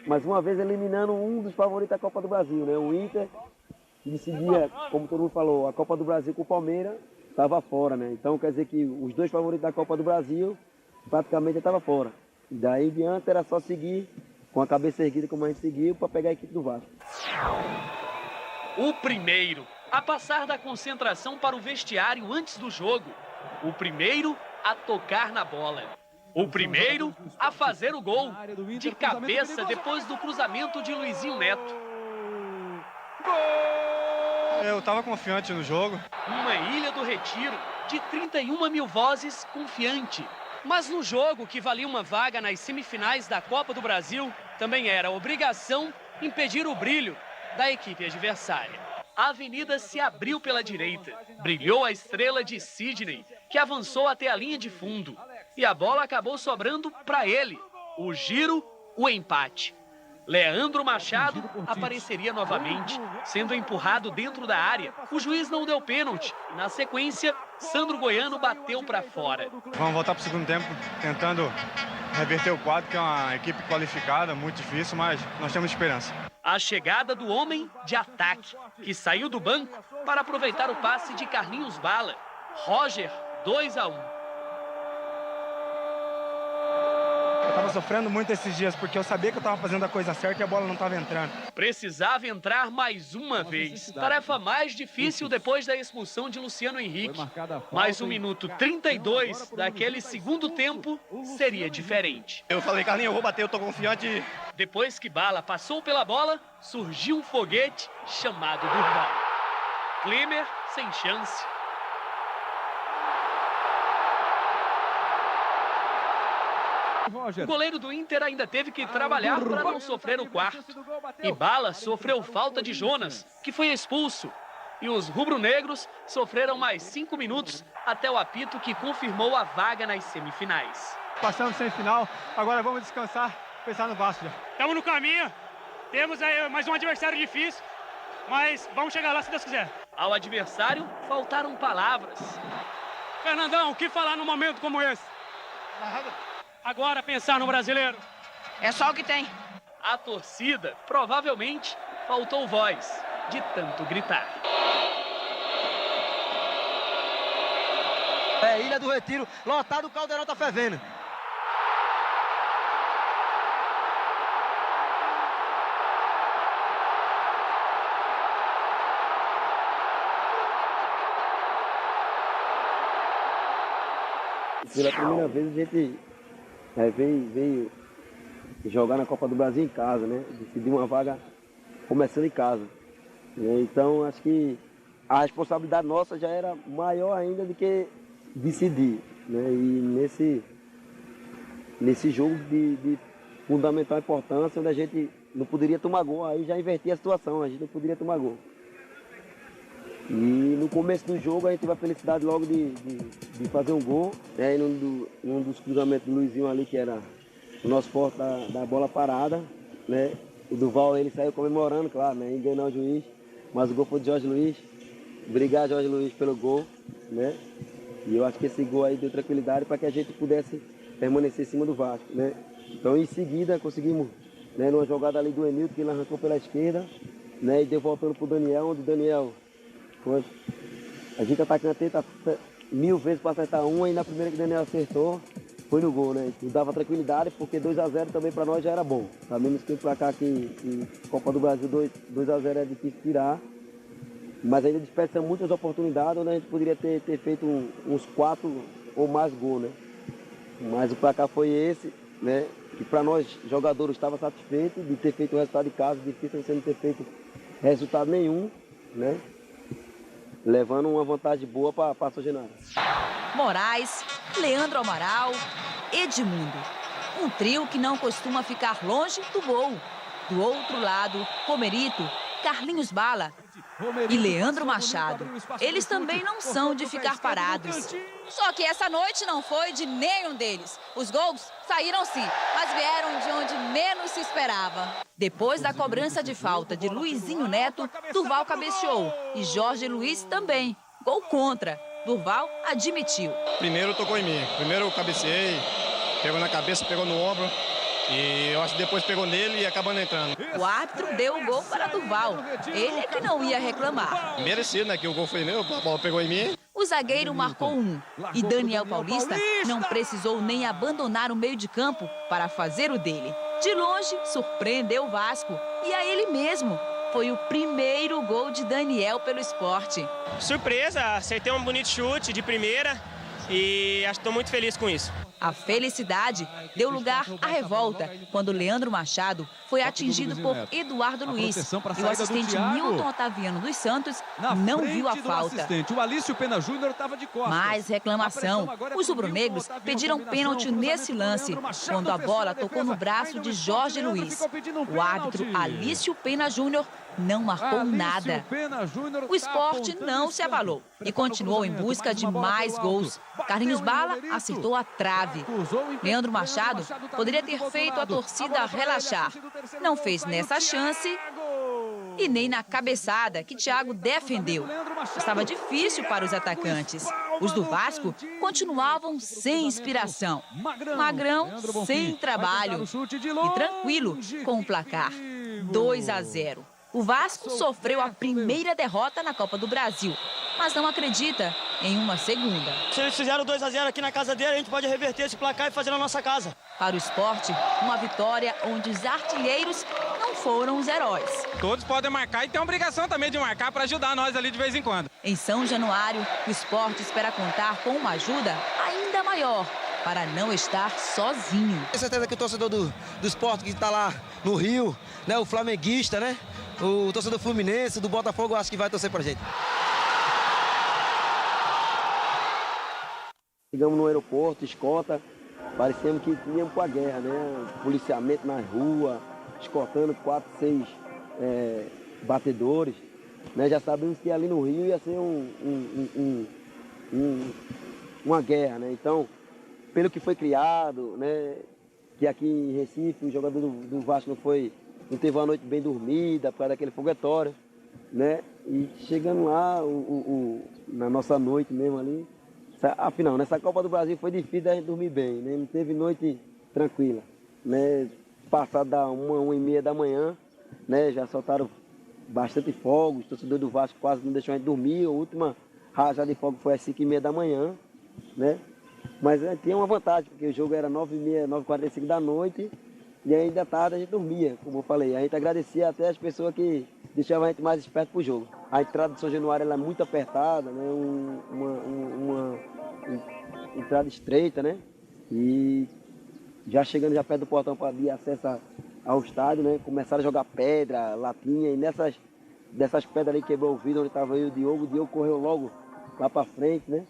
mais uma vez eliminando um dos favoritos da Copa do Brasil, né? O Inter, que decidia, como todo mundo falou, a Copa do Brasil com o Palmeiras, estava fora, né? Então quer dizer que os dois favoritos da Copa do Brasil praticamente estavam fora. E daí em diante era só seguir com a cabeça erguida como a gente seguiu para pegar a equipe do Vasco. O primeiro a passar da concentração para o vestiário antes do jogo. O primeiro a tocar na bola. O primeiro a fazer o gol de cabeça depois do cruzamento de Luizinho Neto. Eu estava confiante no jogo. Uma Ilha do Retiro de 31 mil vozes confiante. Mas no jogo que valia uma vaga nas semifinais da Copa do Brasil, também era obrigação impedir o brilho da equipe adversária. A avenida se abriu pela direita. Brilhou a estrela de Sidney, que avançou até a linha de fundo. E a bola acabou sobrando para ele. O giro, o empate. Leandro Machado apareceria novamente, sendo empurrado dentro da área. O juiz não deu pênalti. Na sequência, Sandro Goiano bateu para fora. Vamos voltar para o segundo tempo, tentando reverter o quadro, que é uma equipe qualificada, muito difícil, mas nós temos esperança. A chegada do homem de ataque, que saiu do banco para aproveitar o passe de Carlinhos Bala. Roger, 2-1. Eu estava sofrendo muito esses dias, porque eu sabia que eu estava fazendo a coisa certa e a bola não estava entrando. Precisava entrar mais uma vez. Tarefa mais difícil depois da expulsão de Luciano Henrique. Mas o minuto 32 daquele segundo tempo seria diferente. Eu falei, Carlinhos, eu vou bater, eu tô confiante. Depois que Bala passou pela bola, surgiu um foguete chamado Durval. Klemer sem chance. O goleiro do Inter ainda teve que trabalhar para não sofrer o quarto. E Bala sofreu falta de Jonas, que foi expulso. E os rubro-negros sofreram mais 5 minutos até o apito que confirmou a vaga nas semifinais. Passamos semifinal, agora vamos descansar, pensar no Vasco já. Estamos no caminho, temos aí mais um adversário difícil, mas vamos chegar lá se Deus quiser. Ao adversário faltaram palavras. Fernandão, o que falar num momento como esse? Agora pensar no brasileiro. É só o que tem. A torcida, provavelmente, faltou voz de tanto gritar. É, Ilha do Retiro, lotado, o Caldeirão tá fervendo. Pela primeira vez a gente veio jogar na Copa do Brasil em casa, né? Decidir uma vaga começando em casa. Então acho que a responsabilidade nossa já era maior ainda do que decidir, né? E nesse jogo de fundamental importância, onde a gente não poderia tomar gol, aí já invertia a situação, a gente não poderia tomar gol. E no começo do jogo a gente teve a felicidade logo de fazer um gol, né? Num dos cruzamentos do Luizinho ali, que era o nosso forte da bola parada, né? O Durval, ele saiu comemorando, claro, né? Enganou o juiz, mas o gol foi de Jorge Luiz. Obrigado, Jorge Luiz, pelo gol, né? E eu acho que esse gol aí deu tranquilidade para que a gente pudesse permanecer em cima do Vasco, né? Então em seguida conseguimos, né, numa jogada ali do Emilton, que ele arrancou pela esquerda, né? E deu voltando pro Daniel, onde o Daniel... A gente atacante tenta 1000 vezes para acertar uma, e na primeira que o Daniel acertou, foi no gol, né? E dava tranquilidade, porque 2-0 também para nós já era bom. Sabemos que o placar que Copa do Brasil 2-0 é difícil tirar, mas ainda desperdiça muitas oportunidades, onde a gente poderia ter feito uns 4 ou mais gols, né? Mas o placar foi esse, né? E para nós, jogadores, estava satisfeito de ter feito o resultado de casa, difícil você não ter feito resultado nenhum, né? Levando uma vantagem boa para a Sogenara. Moraes, Leandro Amaral, Edmundo. Um trio que não costuma ficar longe do gol. Do outro lado, Romerito, Carlinhos Bala e Leandro Machado. Eles também não são de ficar parados. Só que essa noite não foi de nenhum deles. Os gols saíram sim, mas vieram de onde menos se esperava. Depois da cobrança de falta de Luizinho Neto, Durval cabeceou e Jorge Luiz também. Gol contra. Durval admitiu. Primeiro tocou em mim. Primeiro eu cabeceei, pegou na cabeça, pegou no ombro. E eu acho que depois pegou nele e acabou não entrando. O árbitro deu o gol para Durval. Ele é que não ia reclamar. Merecido, né? Que o gol foi meu, a bola pegou em mim. O zagueiro marcou 1 e Daniel Paulista não precisou nem abandonar o meio de campo para fazer o dele. De longe, surpreendeu o Vasco e a ele mesmo. Foi o primeiro gol de Daniel pelo Sport. Surpresa, acertei um bonito chute de primeira e acho que estou muito feliz com isso. A felicidade deu lugar à revolta quando Leandro Machado foi atingido por Eduardo Luiz. E o assistente Milton Otaviano dos Santos não viu a falta. O Alício Pena Júnior estava de costas. Mais reclamação. Os rubro-negros pediram pênalti nesse lance, quando a bola tocou no braço de Jorge Luiz. O árbitro Alício Pena Júnior não marcou nada. O Sport não se abalou e continuou em busca de mais gols. Carlinhos Bala acertou a trave. Leandro Machado poderia ter feito a torcida relaxar. Não fez nessa chance e nem na cabeçada que Thiago defendeu. Estava difícil para os atacantes. Os do Vasco continuavam sem inspiração. Magrão sem trabalho e tranquilo com o placar 2-0. O Vasco sofreu a primeira derrota na Copa do Brasil, mas não acredita em uma segunda. Se eles fizeram 2-0 aqui na casa dele, a gente pode reverter esse placar e fazer na nossa casa. Para o Sport, uma vitória onde os artilheiros não foram os heróis. Todos podem marcar e tem a obrigação também de marcar para ajudar nós ali de vez em quando. Em São Januário, o Sport espera contar com uma ajuda ainda maior para não estar sozinho. Tenho certeza que o torcedor do Sport que está lá no Rio, né, o flamenguista, né? O torcedor fluminense, do Botafogo, acho que vai torcer pra gente. Chegamos no aeroporto, escolta, parecemos que tínhamos com a guerra, né? Policiamento nas ruas, escoltando 4, 6 batedores. Né? Já sabíamos que ali no Rio ia ser uma guerra, né? Então, pelo que foi criado, né? Que aqui em Recife o jogador do Vasco não teve uma noite bem dormida por causa daquele foguetório, né? E chegando lá, na nossa noite mesmo ali, afinal, nessa Copa do Brasil foi difícil a gente dormir bem, né? Não teve noite tranquila, né? Passado da 1h30 da manhã, né? Já soltaram bastante fogos, o torcedor do Vasco quase não deixou a gente dormir, a última rajada de fogo foi às 5h30 da manhã, né? Mas tinha uma vantagem, porque o jogo era 9h30, 9h45 da noite, e ainda tarde a gente dormia, como eu falei. A gente agradecia até as pessoas que deixavam a gente mais esperto pro jogo. A entrada de São Januário ela é muito apertada, né? Uma entrada estreita, né? E já chegando já perto do portão para dar acesso ao estádio, né? Começaram a jogar pedra, latinha, e dessas pedras ali quebrou o vidro onde estava eu e o Diogo correu logo lá para frente, né?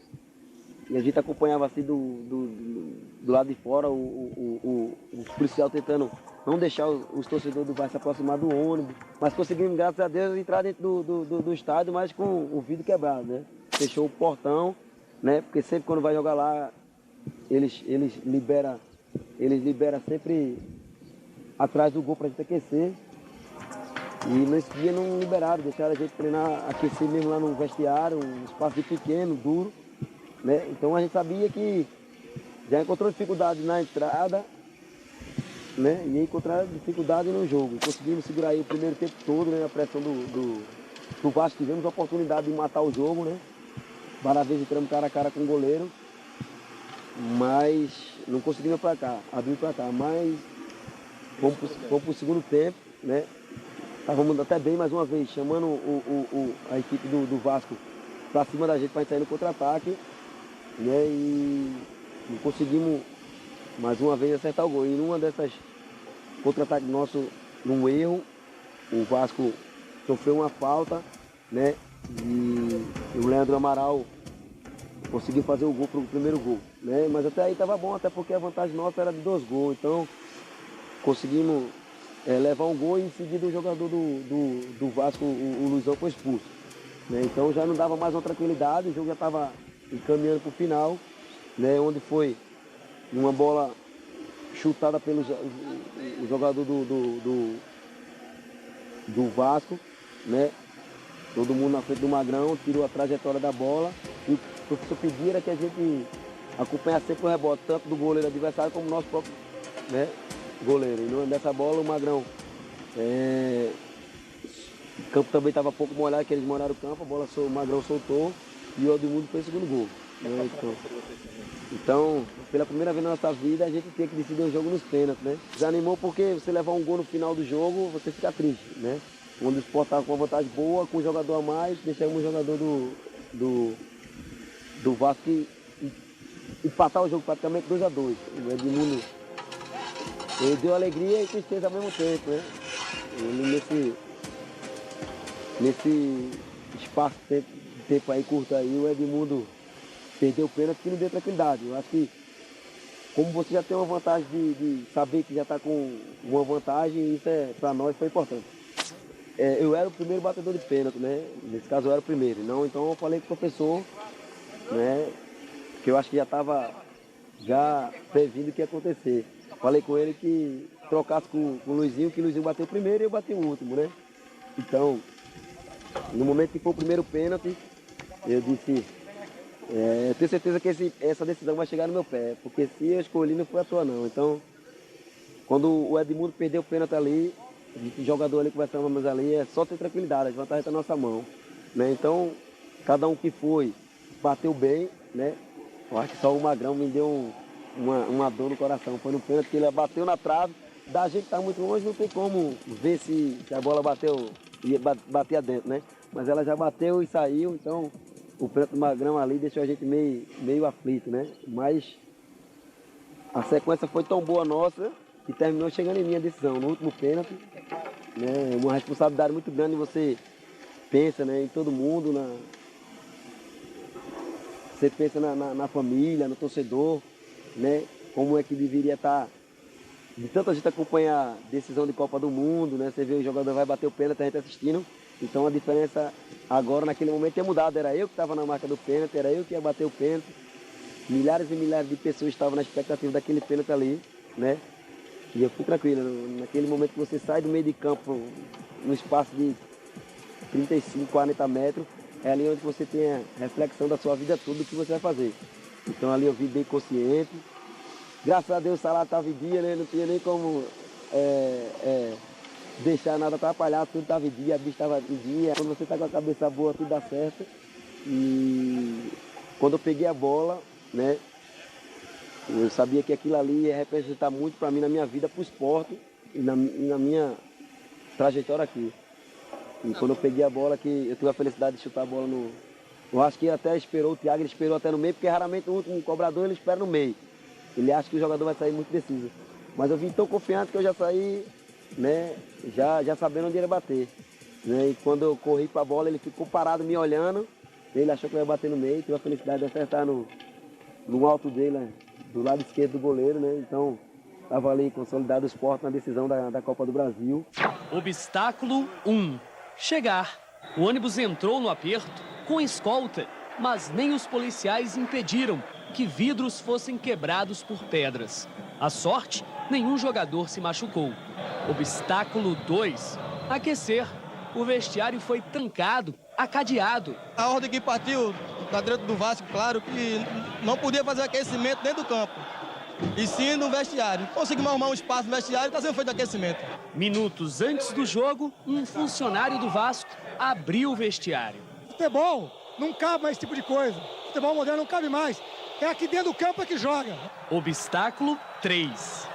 E a gente acompanhava assim do lado de fora os policiais tentando não deixar os torcedores do Vasco se aproximar do ônibus. Mas conseguimos, graças a Deus, entrar dentro do estádio, mas com o vidro quebrado, né? Fechou o portão, né? Porque sempre quando vai jogar lá, eles liberam sempre atrás do gol pra gente aquecer. E nesse dia não liberaram, deixaram a gente treinar, aquecer mesmo lá no vestiário, um espaço pequeno, duro. Né? Então a gente sabia que já encontrou dificuldade na entrada, né? E encontrar dificuldade no jogo. Conseguimos segurar aí o primeiro tempo todo, né? A pressão do Vasco, tivemos a oportunidade de matar o jogo, né? Várias vezes entramos cara a cara com o goleiro, mas não conseguimos abrir para cá. Mas vamos para o segundo tempo, né? Estávamos até bem mais uma vez, chamando a equipe do Vasco para cima da gente para sair no contra-ataque. Né? E não conseguimos mais uma vez acertar o gol. E numa dessas contra-ataques nosso, num erro, o Vasco sofreu uma falta, né? E o Leandro Amaral conseguiu fazer o gol para o primeiro gol, né? Mas até aí estava bom, até porque a vantagem nossa era de 2 gols. Então conseguimos levar um gol e em seguida o jogador do Vasco, o Luizão, foi expulso. Né? Então já não dava mais uma tranquilidade, o jogo já estava encaminhando para o final, né? Onde foi uma bola chutada pelo jogador do Vasco, né? Todo mundo na frente do Magrão, tirou a trajetória da bola e o professor pedia que a gente acompanhasse sempre o rebote, tanto do goleiro adversário como do nosso próprio, né, goleiro. E nessa bola o Magrão, o campo também estava pouco molhado, que eles molharam o campo, o Magrão soltou e o Edmundo fez o segundo gol. Né? Então, pela primeira vez na nossa vida, a gente tinha que decidir o jogo nos pênaltis, né? Desanimou porque você levar um gol no final do jogo, você fica triste, né? Onde o Sport estava com uma vantagem boa, com um jogador a mais, deixamos um jogador do Vasco empatar o jogo praticamente 2-2. O Edmundo, ele deu alegria e tristeza ao mesmo tempo, né? Ele nesse espaço de tempo aí curto aí, o Edmundo perdeu o pênalti que não deu tranquilidade. Eu acho que, como você já tem uma vantagem de saber que já está com uma vantagem, isso para nós foi importante. Eu era o primeiro batedor de pênalti, né? Nesse caso eu era o primeiro. Não, então eu falei com o professor, né? Que eu acho que já estava previndo o que ia acontecer. Falei com ele que trocasse com o Luizinho, que o Luizinho bateu o primeiro e eu bati o último, né? Então, no momento que foi o primeiro pênalti, eu disse, eu tenho certeza que essa decisão vai chegar no meu pé, porque se eu escolhi não foi à toa não. Então, quando o Edmundo perdeu o pênalti ali, o jogador ali conversando ali, é só ter tranquilidade, a vantagem está na nossa mão. Né? Então, cada um que foi, bateu bem, né? Eu acho que só o Magrão me deu uma dor no coração. Foi no pênalti que ele bateu na trave, da gente que está muito longe, não tem como ver se a bola bateu e batia dentro, né? Mas ela já bateu e saiu, então o pênalti do Magrão ali deixou a gente meio aflito, né? Mas a sequência foi tão boa nossa que terminou chegando em minha decisão, no último pênalti, né? Uma responsabilidade muito grande, você pensa, né, em todo mundo, você pensa na família, no torcedor, né? Como é que deveria estar, de tanta gente acompanhar a decisão de Copa do Mundo, né? Você vê o jogador vai bater o pênalti, a gente assistindo. Então a diferença agora, naquele momento, tinha mudado. Era eu que estava na marca do pênalti, era eu que ia bater o pênalti. Milhares e milhares de pessoas estavam na expectativa daquele pênalti ali, né? E eu fui tranquilo. Naquele momento que você sai do meio de campo, no espaço de 35, 40 metros, é ali onde você tem a reflexão da sua vida toda, do que você vai fazer. Então ali eu vi bem consciente. Graças a Deus o salário estava em dia, né? Não tinha nem como deixar nada atrapalhar, tudo estava em dia, a bicha estava em dia. Quando você está com a cabeça boa, tudo dá certo. E quando eu peguei a bola, né? Eu sabia que aquilo ali ia representar muito para mim na minha vida, para o esporte e na minha trajetória aqui. E quando eu peguei a bola, que eu tive a felicidade de chutar a bola no... Eu acho que ele até esperou, o Thiago ele esperou até no meio, porque raramente o último cobrador ele espera no meio. Ele acha que o jogador vai sair muito deciso. Mas eu vim tão confiante que eu já saí, né, já sabendo onde ele ia bater. Né? E quando eu corri para a bola, ele ficou parado me olhando, ele achou que eu ia bater no meio, tive a felicidade de acertar no alto dele, né? Do lado esquerdo do goleiro, né? Então, estava ali consolidado o Sport na decisão da Copa do Brasil. Obstáculo 1. Chegar. O ônibus entrou no aperto com escolta, mas nem os policiais impediram que vidros fossem quebrados por pedras. A sorte, nenhum jogador se machucou. Obstáculo 2. Aquecer. O vestiário foi trancado, acadeado. A ordem que partiu da direita do Vasco, claro, que não podia fazer aquecimento dentro do campo, e sim no vestiário. Conseguimos arrumar um espaço no vestiário e está sendo feito aquecimento. Minutos antes do jogo, um funcionário do Vasco abriu o vestiário. Futebol não cabe mais esse tipo de coisa. Futebol moderno não cabe mais. É aqui dentro do campo é que joga. Obstáculo 3.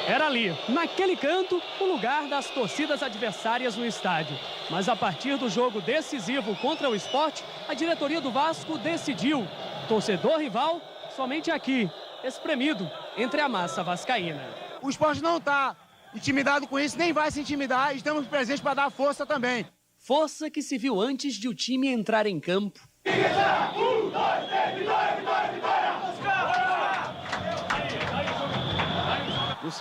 Era ali, naquele canto, o lugar das torcidas adversárias no estádio. Mas a partir do jogo decisivo contra o Sport, a diretoria do Vasco decidiu. Torcedor rival, somente aqui, espremido entre a massa vascaína. O Sport não está intimidado com isso, nem vai se intimidar. Estamos presentes para dar força também. Força que se viu antes de o time entrar em campo.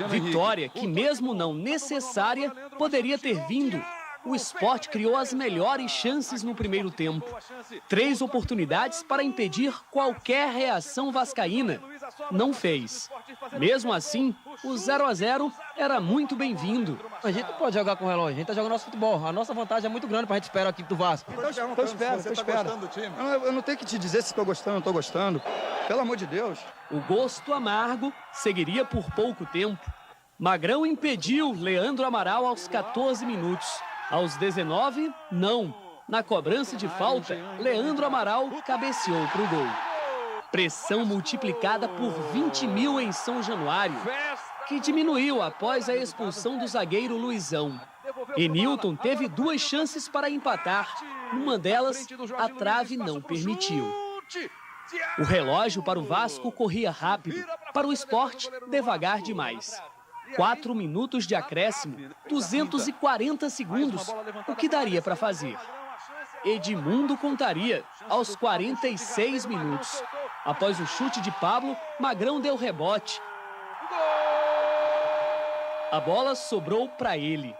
Vitória que, mesmo não necessária, poderia ter vindo. O Sport criou as melhores chances no primeiro tempo. 3 oportunidades para impedir qualquer reação vascaína. Não fez. Mesmo assim, o 0-0 era muito bem-vindo. A gente não pode jogar com o relógio, a gente está jogando nosso futebol. A nossa vantagem é muito grande para a gente esperar a equipe do Vasco. Eu espero. Você está gostando do time? Eu não tenho que te dizer se estou gostando ou não estou gostando. Pelo amor de Deus. O gosto amargo seguiria por pouco tempo. Magrão impediu Leandro Amaral aos 14 minutos. Aos 19, não. Na cobrança de falta, Leandro Amaral cabeceou para o gol. Pressão multiplicada por 20 mil em São Januário, que diminuiu após a expulsão do zagueiro Luizão. Enilton teve 2 chances para empatar. Uma delas, a trave não permitiu. O relógio para o Vasco corria rápido, para o Sport, devagar demais. 4 minutos de acréscimo, 240 segundos, o que daria para fazer? Edmundo contaria aos 46 minutos. Após o chute de Pablo, Magrão deu rebote. A bola sobrou para ele.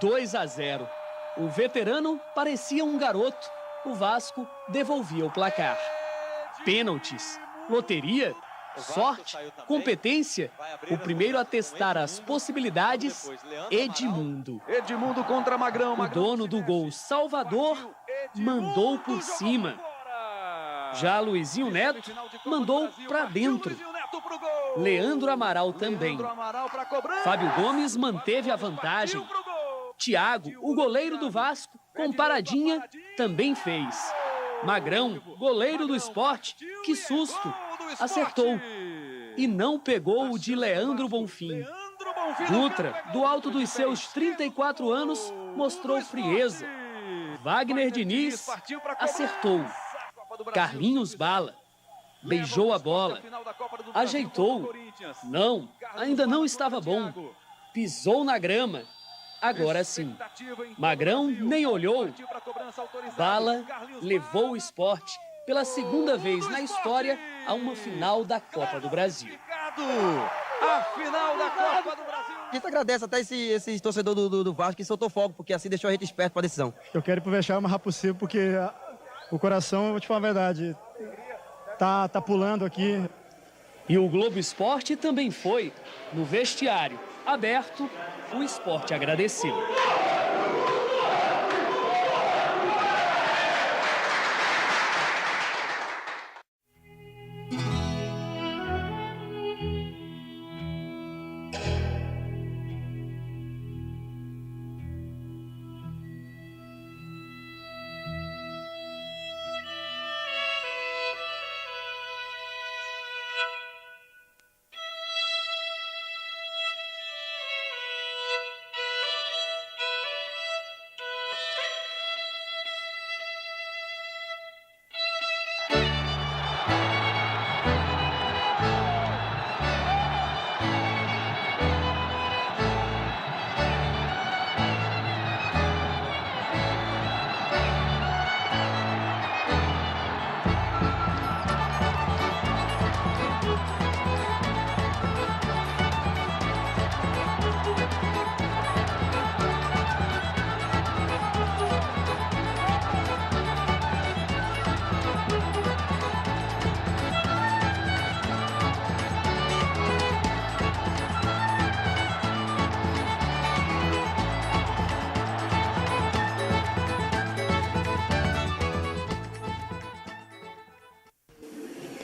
2-0. O veterano parecia um garoto. O Vasco devolvia o placar. Pênaltis, loteria, sorte, competência. O primeiro a testar as possibilidades, Edmundo. Edmundo contra Magrão. O dono do gol Salvador mandou por cima. Já Luizinho Neto mandou para dentro. Leandro Amaral também. Fábio Gomes manteve a vantagem. Thiago, o goleiro do Vasco, com paradinha, também fez. Magrão, goleiro do Sport, que susto, acertou. E não pegou o de Leandro Bonfim. Dutra, do alto dos seus 34 anos, mostrou frieza. Wagner Diniz acertou. Carlinhos Bala beijou a bola. Ajeitou. Não, ainda não estava bom. Pisou na grama. Agora sim. Magrão nem olhou. Bala levou o Sport pela segunda vez na história a uma final da Copa do Brasil. A final da Copa do Brasil. A gente agradece até esse torcedor do Vasco que soltou fogo, porque assim deixou a gente esperto para a decisão. Eu quero ir pro vestiário o mais rápido possível, porque o coração, eu vou te falar a verdade, tá pulando aqui. E o Globo Esporte também foi. No vestiário aberto, o Sport agradeceu.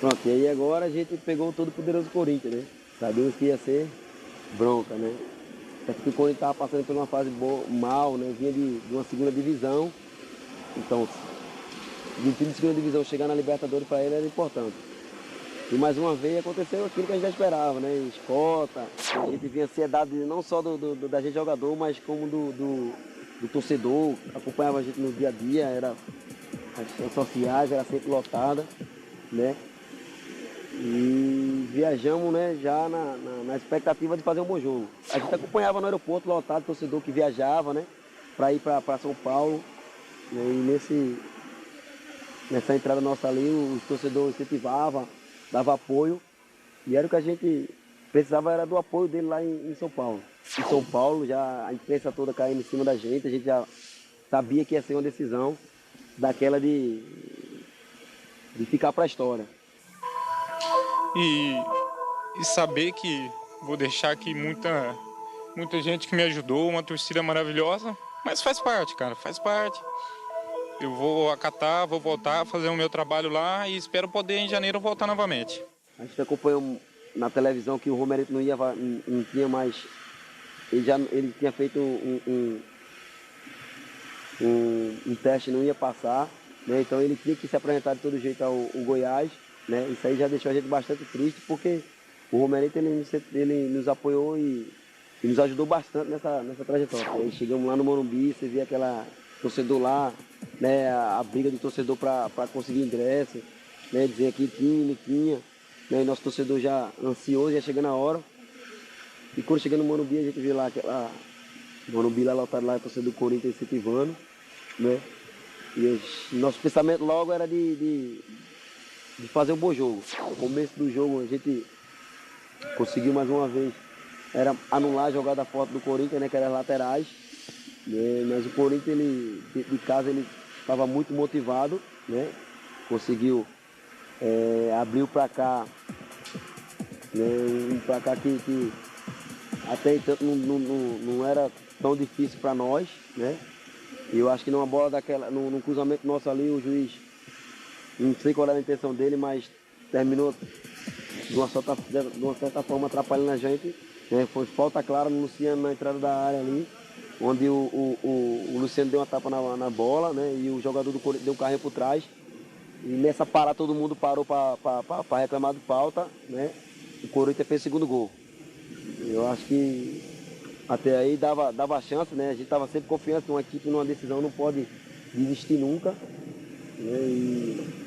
Pronto, e aí agora a gente pegou o todo-poderoso Corinthians, né? Sabíamos que ia ser bronca, né? Até porque o Corinthians estava passando por uma fase mal, né? Vinha de uma segunda divisão. Então, de time de segunda divisão chegar na Libertadores para ele era importante. E mais uma vez aconteceu aquilo que a gente já esperava, né? Escota, a gente vinha ansiedade não só da gente jogador, mas como do torcedor, acompanhava a gente no dia a dia, as redes sociais, era sempre lotada, né? E viajamos, né, já na expectativa de fazer um bom jogo. A gente acompanhava no aeroporto lotado, torcedor que viajava, né, para ir para São Paulo. Né, e nessa entrada nossa ali, os torcedores incentivavam, davam apoio. E era o que a gente precisava era do apoio dele lá em São Paulo. Em São Paulo, já a imprensa toda caindo em cima da gente, a gente já sabia que ia ser uma decisão daquela de ficar para a história. E saber que vou deixar aqui muita gente que me ajudou, uma torcida maravilhosa, mas faz parte, cara, faz parte. Eu vou acatar, vou voltar, fazer o meu trabalho lá e espero poder em janeiro voltar novamente. A gente acompanhou na televisão que o Romerito não tinha mais. Ele tinha feito um teste, não ia passar, né? Então ele tinha que se apresentar de todo jeito ao Goiás, né? Isso aí já deixou a gente bastante triste, porque o Romerito ele nos apoiou e nos ajudou bastante nessa trajetória. Aí chegamos lá no Morumbi, você via aquela torcedor lá, né? A briga do torcedor para conseguir ingresso, né? Dizer que tinha, né? E nosso torcedor já ansioso, já chegando a hora. E quando chega no Morumbi, a gente vê lá aquela Morumbi lá lotado, lá a torcida do Corinthians incentivando, né? E nosso pensamento logo era de fazer um bom jogo. No começo do jogo a gente conseguiu mais uma vez, era anular a jogada forte do Corinthians, né? Que era as laterais, né? Mas o Corinthians, ele, de casa, ele estava muito motivado, né? Conseguiu abrir o placar, né? Um placar que até então não era tão difícil para nós, né? E eu acho que numa bola daquela, num cruzamento nosso ali, o juiz, não sei qual era a intenção dele, mas terminou de uma certa forma atrapalhando a gente, né? Foi falta clara no Luciano na entrada da área ali, onde o Luciano deu uma tapa na bola, né? E o jogador do Corinthians deu um carrinho por trás. E nessa parada todo mundo parou para reclamar de falta, né? O Corinthians fez o segundo gol. Eu acho que até aí dava chance, né? A gente estava sempre confiante, uma equipe numa decisão não pode desistir nunca, né? E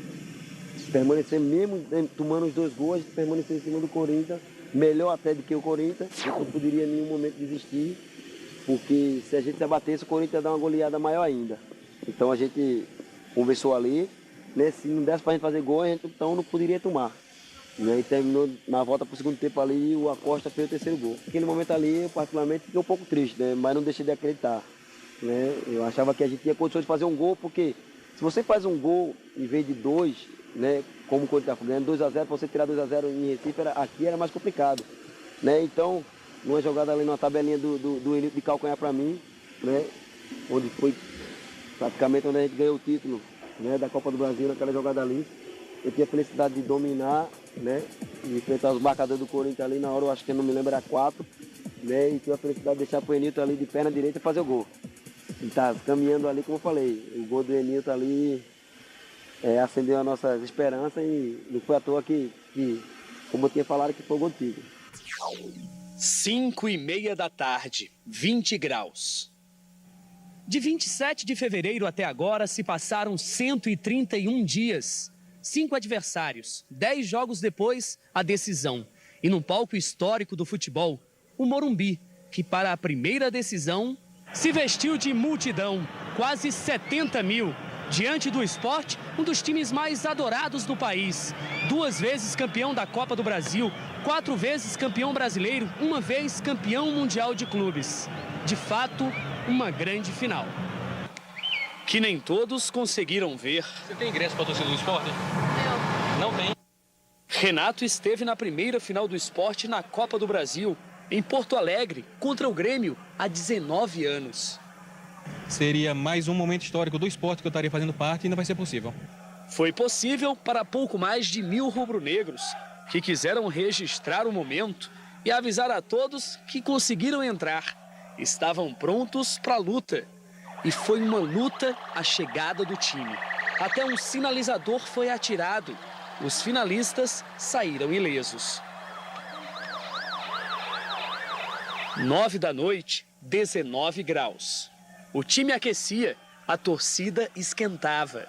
permanecer mesmo tomando os 2 gols, permanecer em cima do Corinthians, melhor até do que o Corinthians. A gente não poderia em nenhum momento desistir, porque se a gente se abatesse, o Corinthians ia dar uma goleada maior ainda. Então a gente conversou ali, né? Se não desse para a gente fazer gol, a gente então não poderia tomar. E terminou na volta para o segundo tempo ali, o Acosta fez o 3º gol. Naquele momento ali, eu particularmente fiquei um pouco triste, né? Mas não deixei de acreditar, né? Eu achava que a gente tinha condições de fazer um gol, porque se você faz um gol em vez de 2, né? Como o Corinthians estava ganhando 2-0, você tirar 2-0 em Recife, aqui era mais complicado, né? Então, numa jogada ali, numa tabelinha do Enilton de calcanhar para mim, né? Onde foi praticamente onde a gente ganhou o título, né? Da Copa do Brasil, naquela jogada ali. Eu tinha a felicidade de dominar, né? E enfrentar os marcadores do Corinthians ali na hora, eu acho que eu não me lembro, era 4, né? E tinha a felicidade de deixar pro Enilton ali de perna direita e fazer o gol. E tá caminhando ali, como eu falei, o gol do Enilton ali acendeu as nossas esperanças e não foi à toa que como eu tinha falado, que foi o gol do título. 5:30 da tarde, 20 graus. De 27 de fevereiro até agora se passaram 131 dias. 5 adversários, 10 jogos depois, a decisão. E num palco histórico do futebol, o Morumbi, que para a primeira decisão se vestiu de multidão, quase 70 mil. Diante do Sport, um dos times mais adorados do país. 2 vezes campeão da Copa do Brasil, 4 vezes campeão brasileiro, 1 vez campeão mundial de clubes. De fato, uma grande final. Que nem todos conseguiram ver. Você tem ingresso para a torcida do Sport? Não tem. Renato esteve na primeira final do Sport na Copa do Brasil, em Porto Alegre, contra o Grêmio, há 19 anos. Seria mais um momento histórico do Sport que eu estaria fazendo parte e ainda vai ser possível. Foi possível para pouco mais de 1000 rubro-negros que quiseram registrar o momento e avisar a todos que conseguiram entrar. Estavam prontos para a luta. E foi uma luta a chegada do time. Até um sinalizador foi atirado. Os finalistas saíram ilesos. 9 da noite, 19 graus. O time aquecia, a torcida esquentava.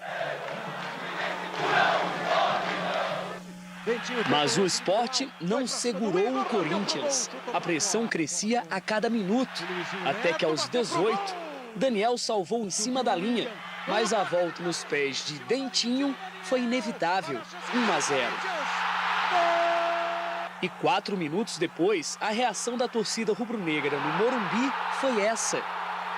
Mas o Sport não segurou o Corinthians. A pressão crescia a cada minuto, até que aos 18, Daniel salvou em cima da linha, mas a volta nos pés de Dentinho foi inevitável, 1-0. E 4 minutos depois, a reação da torcida rubro-negra no Morumbi foi essa: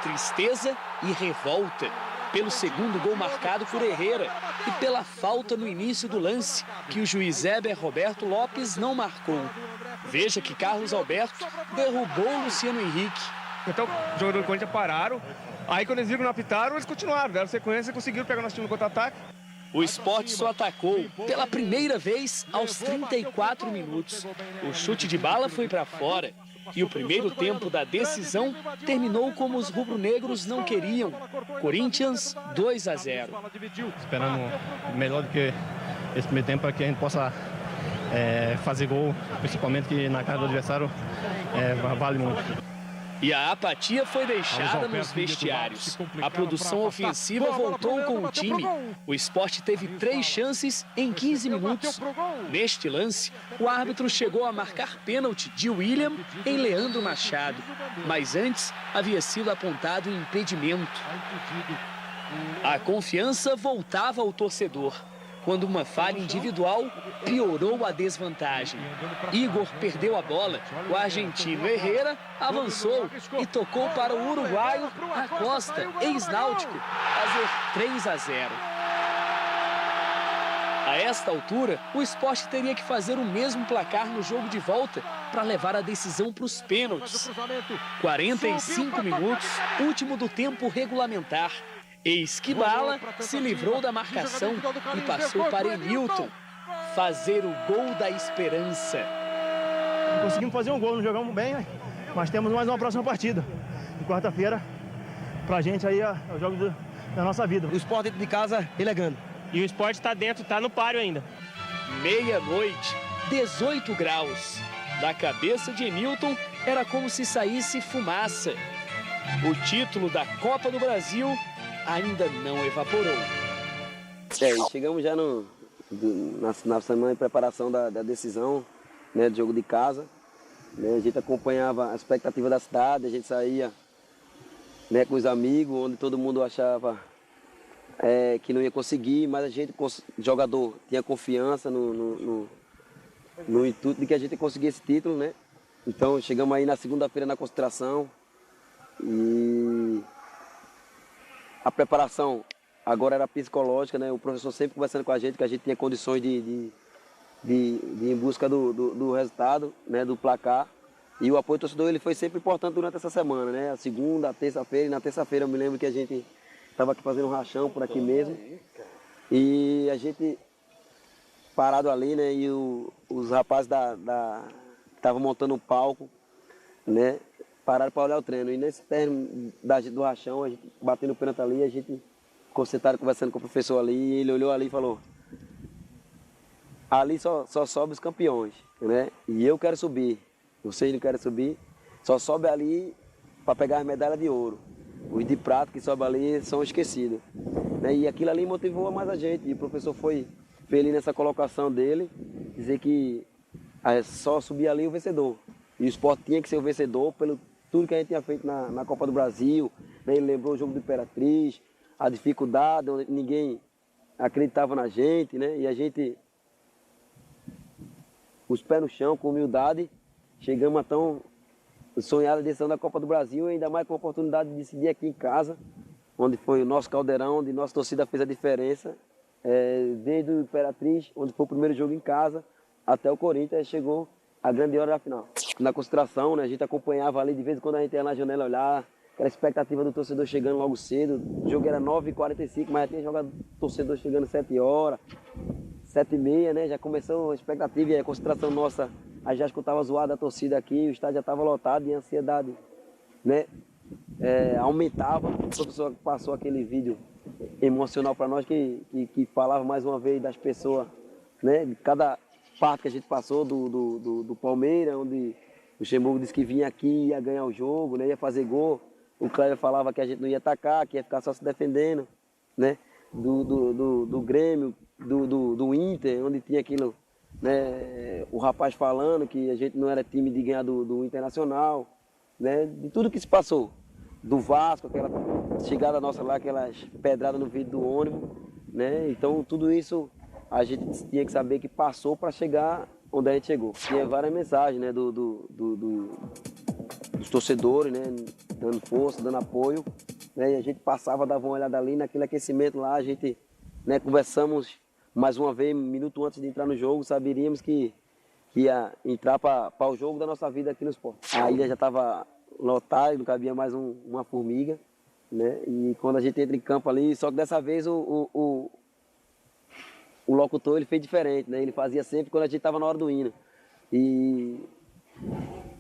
tristeza e revolta. Pelo segundo gol marcado por Herrera e pela falta no início do lance, que o juiz Heber Roberto Lopes não marcou. Veja que Carlos Alberto derrubou o Luciano Henrique. Então, os jogadores do Corinthians pararam, aí quando eles viram que não apitaram, eles continuaram, deram sequência e conseguiram pegar nosso time no contra-ataque. O Sport só atacou pela primeira vez aos 34 minutos. O chute de bala foi para fora. E o primeiro tempo da decisão terminou como os rubro-negros não queriam. Corinthians 2-0. Esperando melhor do que esse primeiro tempo para que a gente possa fazer gol, principalmente que na casa do adversário vale muito. E a apatia foi deixada nos vestiários. A produção ofensiva voltou com o time. O Sport teve 3 chances em 15 minutos. Neste lance, o árbitro chegou a marcar pênalti de William em Leandro Machado. Mas antes havia sido apontado impedimento. A confiança voltava ao torcedor, quando uma falha individual piorou a desvantagem. Igor perdeu a bola, o argentino Herrera avançou e tocou para o uruguaio Acosta, ex-náutico, fazer 3-0. A esta altura, o Sport teria que fazer o mesmo placar no jogo de volta para levar a decisão para os pênaltis. 45 minutos, último do tempo regulamentar. Eis que Bala se livrou da marcação e passou para Emilton fazer o gol da esperança. Conseguimos fazer um gol, não jogamos bem, né? Mas temos mais uma próxima partida. De quarta-feira, pra gente aí é o jogo da nossa vida. O Sport dentro de casa, ele é grande. E o Sport tá dentro, tá no páreo ainda. Meia-noite, 18 graus. Da cabeça de Emilton era como se saísse fumaça. O título da Copa do Brasil ainda não evaporou. Chegamos já na semana de preparação da decisão, né, do jogo de casa. Né, a gente acompanhava a expectativa da cidade, a gente saía, né, com os amigos, onde todo mundo achava que não ia conseguir, mas a gente, jogador, tinha confiança no intuito de que a gente conseguisse esse título, né? Então chegamos aí na segunda-feira na concentração e a preparação agora era psicológica, né? O professor sempre conversando com a gente, que a gente tinha condições de ir em busca do resultado, né? Do placar. E o apoio do torcedor ele foi sempre importante durante essa semana, né? A segunda, a terça-feira, e na terça-feira eu me lembro que a gente estava aqui fazendo um rachão por aqui mesmo. E a gente parado ali, né? E os rapazes que estavam montando um palco, né? Pararam para olhar o treino. E nesse término do rachão, a gente batendo o pênalti ali, a gente concentrado conversando com o professor ali, e ele olhou ali e falou: ali só sobe os campeões, né? E eu quero subir. Vocês não querem subir, só sobe ali para pegar as medalhas de ouro. Os de prata que sobem ali são esquecidos. Né? E aquilo ali motivou mais a gente. E o professor foi feliz nessa colocação dele, dizer que só subir ali o vencedor. E o Sport tinha que ser o vencedor pelo tudo que a gente tinha feito na Copa do Brasil. Né? Ele lembrou o jogo do Imperatriz, a dificuldade, onde ninguém acreditava na gente, né? E a gente, os pés no chão, com humildade, chegamos a tão sonhada edição da Copa do Brasil, ainda mais com a oportunidade de decidir aqui em casa, onde foi o nosso caldeirão, onde nossa torcida fez a diferença. Desde o Imperatriz, onde foi o primeiro jogo em casa, até o Corinthians, chegou a grande hora da final. Na concentração, né, a gente acompanhava ali, de vez em quando a gente ia na janela olhar, aquela expectativa do torcedor chegando logo cedo. O jogo era 9h45, mas já tinha jogado torcedor chegando 7 horas, 7h30, né? Já começou a expectativa e a concentração nossa. Aí já escutava zoada a torcida aqui, o estádio já estava lotado e a ansiedade, né, aumentava. O professor passou aquele vídeo emocional para nós que falava mais uma vez das pessoas, né, de cada parte que a gente passou do Palmeiras, onde o Luxemburgo disse que vinha aqui, ia ganhar o jogo, né, ia fazer gol. O Cléber falava que a gente não ia atacar, que ia ficar só se defendendo, né, do Grêmio, do Inter, onde tinha aquilo, né, o rapaz falando que a gente não era time de ganhar do Internacional, né, de tudo que se passou, do Vasco, aquela chegada nossa lá, aquelas pedradas no vidro do ônibus, né, então tudo isso a gente tinha que saber que passou para chegar onde a gente chegou. Tinha várias mensagens, né, dos torcedores, né, dando força, dando apoio, né, e a gente passava, dava uma olhada ali naquele aquecimento lá, a gente, né, conversamos mais uma vez, um minuto antes de entrar no jogo, saberíamos que ia entrar para o jogo da nossa vida aqui no esporte. A ilha já estava lotada, não cabia mais uma formiga, né, e quando a gente entra em campo ali, só que dessa vez o locutor ele fez diferente, né, ele fazia sempre quando a gente estava na hora do hino. E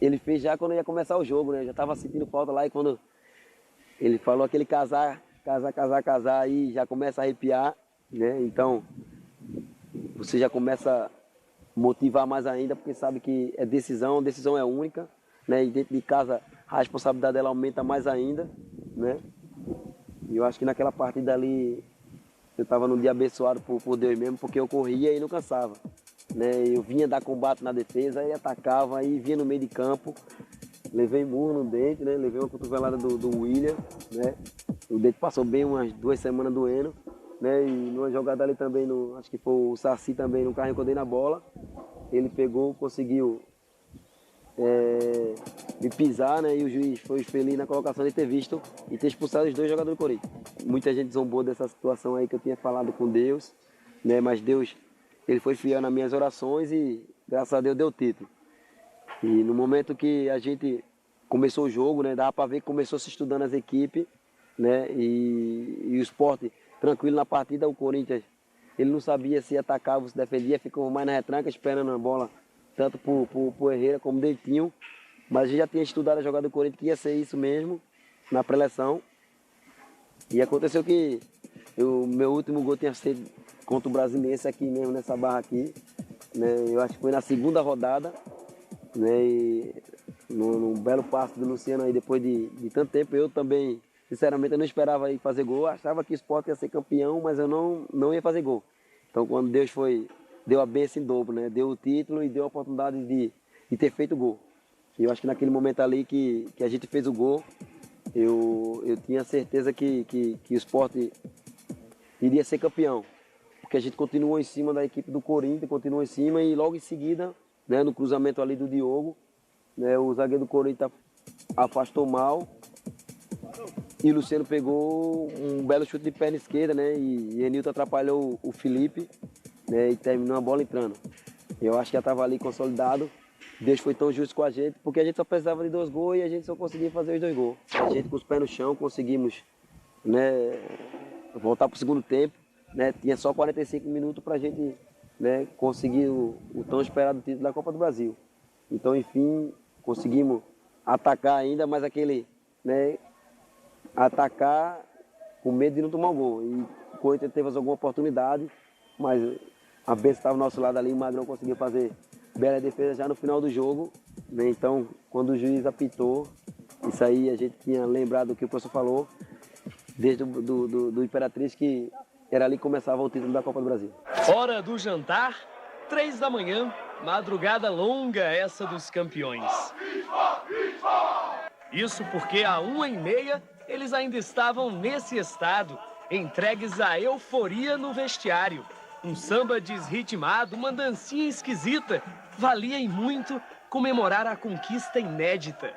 ele fez já quando ia começar o jogo, né? Já estava sentindo falta lá e quando ele falou aquele casar, aí já começa a arrepiar, né? Então, você já começa a motivar mais ainda, porque sabe que é decisão, a decisão é única, né? E dentro de casa a responsabilidade dela aumenta mais ainda, né? E eu acho que naquela partida ali eu estava num dia abençoado por Deus mesmo, porque eu corria e não cansava. Né, eu vinha dar combate na defesa, aí atacava, aí vinha no meio de campo, levei murro no dente, né, levei uma cotovelada do William, né, o dente passou bem umas 2 semanas doendo, né, e numa jogada ali também, acho que foi o Saci também, no carrinho que eu dei na bola, ele pegou, conseguiu me pisar, né, e o juiz foi feliz na colocação de ter visto e ter expulsado os 2 jogadores do Corinthians. Muita gente zombou dessa situação aí que eu tinha falado com Deus, né, mas Deus, ele foi fiel nas minhas orações e, graças a Deus, deu título. E no momento que a gente começou o jogo, né, dava para ver que começou se estudando as equipes, né, e o Sport tranquilo na partida, o Corinthians, ele não sabia se atacava ou se defendia, ficou mais na retranca esperando a bola, tanto por Herrera como Dentinho, mas a gente já tinha estudado a jogada do Corinthians, que ia ser isso mesmo, na pré-eleção. E aconteceu que meu último gol tinha sido contra o Brasiliense aqui mesmo, nessa barra aqui, né, eu acho que foi na segunda rodada, né, e num belo passo do Luciano aí, depois de tanto tempo, eu também, sinceramente, eu não esperava ir fazer gol, achava que o Sport ia ser campeão, mas eu não ia fazer gol. Então, quando Deus deu a bênção em dobro, né, deu o título e deu a oportunidade de ter feito gol. E eu acho que naquele momento ali que a gente fez o gol, eu tinha certeza que o Sport iria ser campeão. Porque a gente continuou em cima da equipe do Corinthians, continuou em cima e logo em seguida, né, no cruzamento ali do Diogo, né, o zagueiro do Corinthians afastou mal e o Luciano pegou um belo chute de perna esquerda, né, e Enilton atrapalhou o Felipe, né, e terminou a bola entrando. Eu acho que já estava ali consolidado. Deus foi tão justo com a gente, porque a gente só precisava de 2 gols e a gente só conseguia fazer os 2 gols. A gente com os pés no chão conseguimos, né, voltar para o segundo tempo. Né, tinha só 45 minutos para a gente, né, conseguir o tão esperado título da Copa do Brasil. Então, enfim, conseguimos atacar ainda, mas aquele, né, atacar com medo de não tomar um gol. E o Corinthians teve alguma oportunidade, mas a bênção estava ao nosso lado ali, o Magrão conseguiu fazer bela defesa já no final do jogo. Né, então, quando o juiz apitou, isso aí a gente tinha lembrado do que o professor falou, desde do Imperatriz, que era ali que começava o título da Copa do Brasil. Hora do jantar, 3 da manhã, madrugada longa essa dos campeões. Isso porque à 1h30 eles ainda estavam nesse estado, entregues à euforia no vestiário. Um samba desritmado, uma dancinha esquisita, valia em muito comemorar a conquista inédita.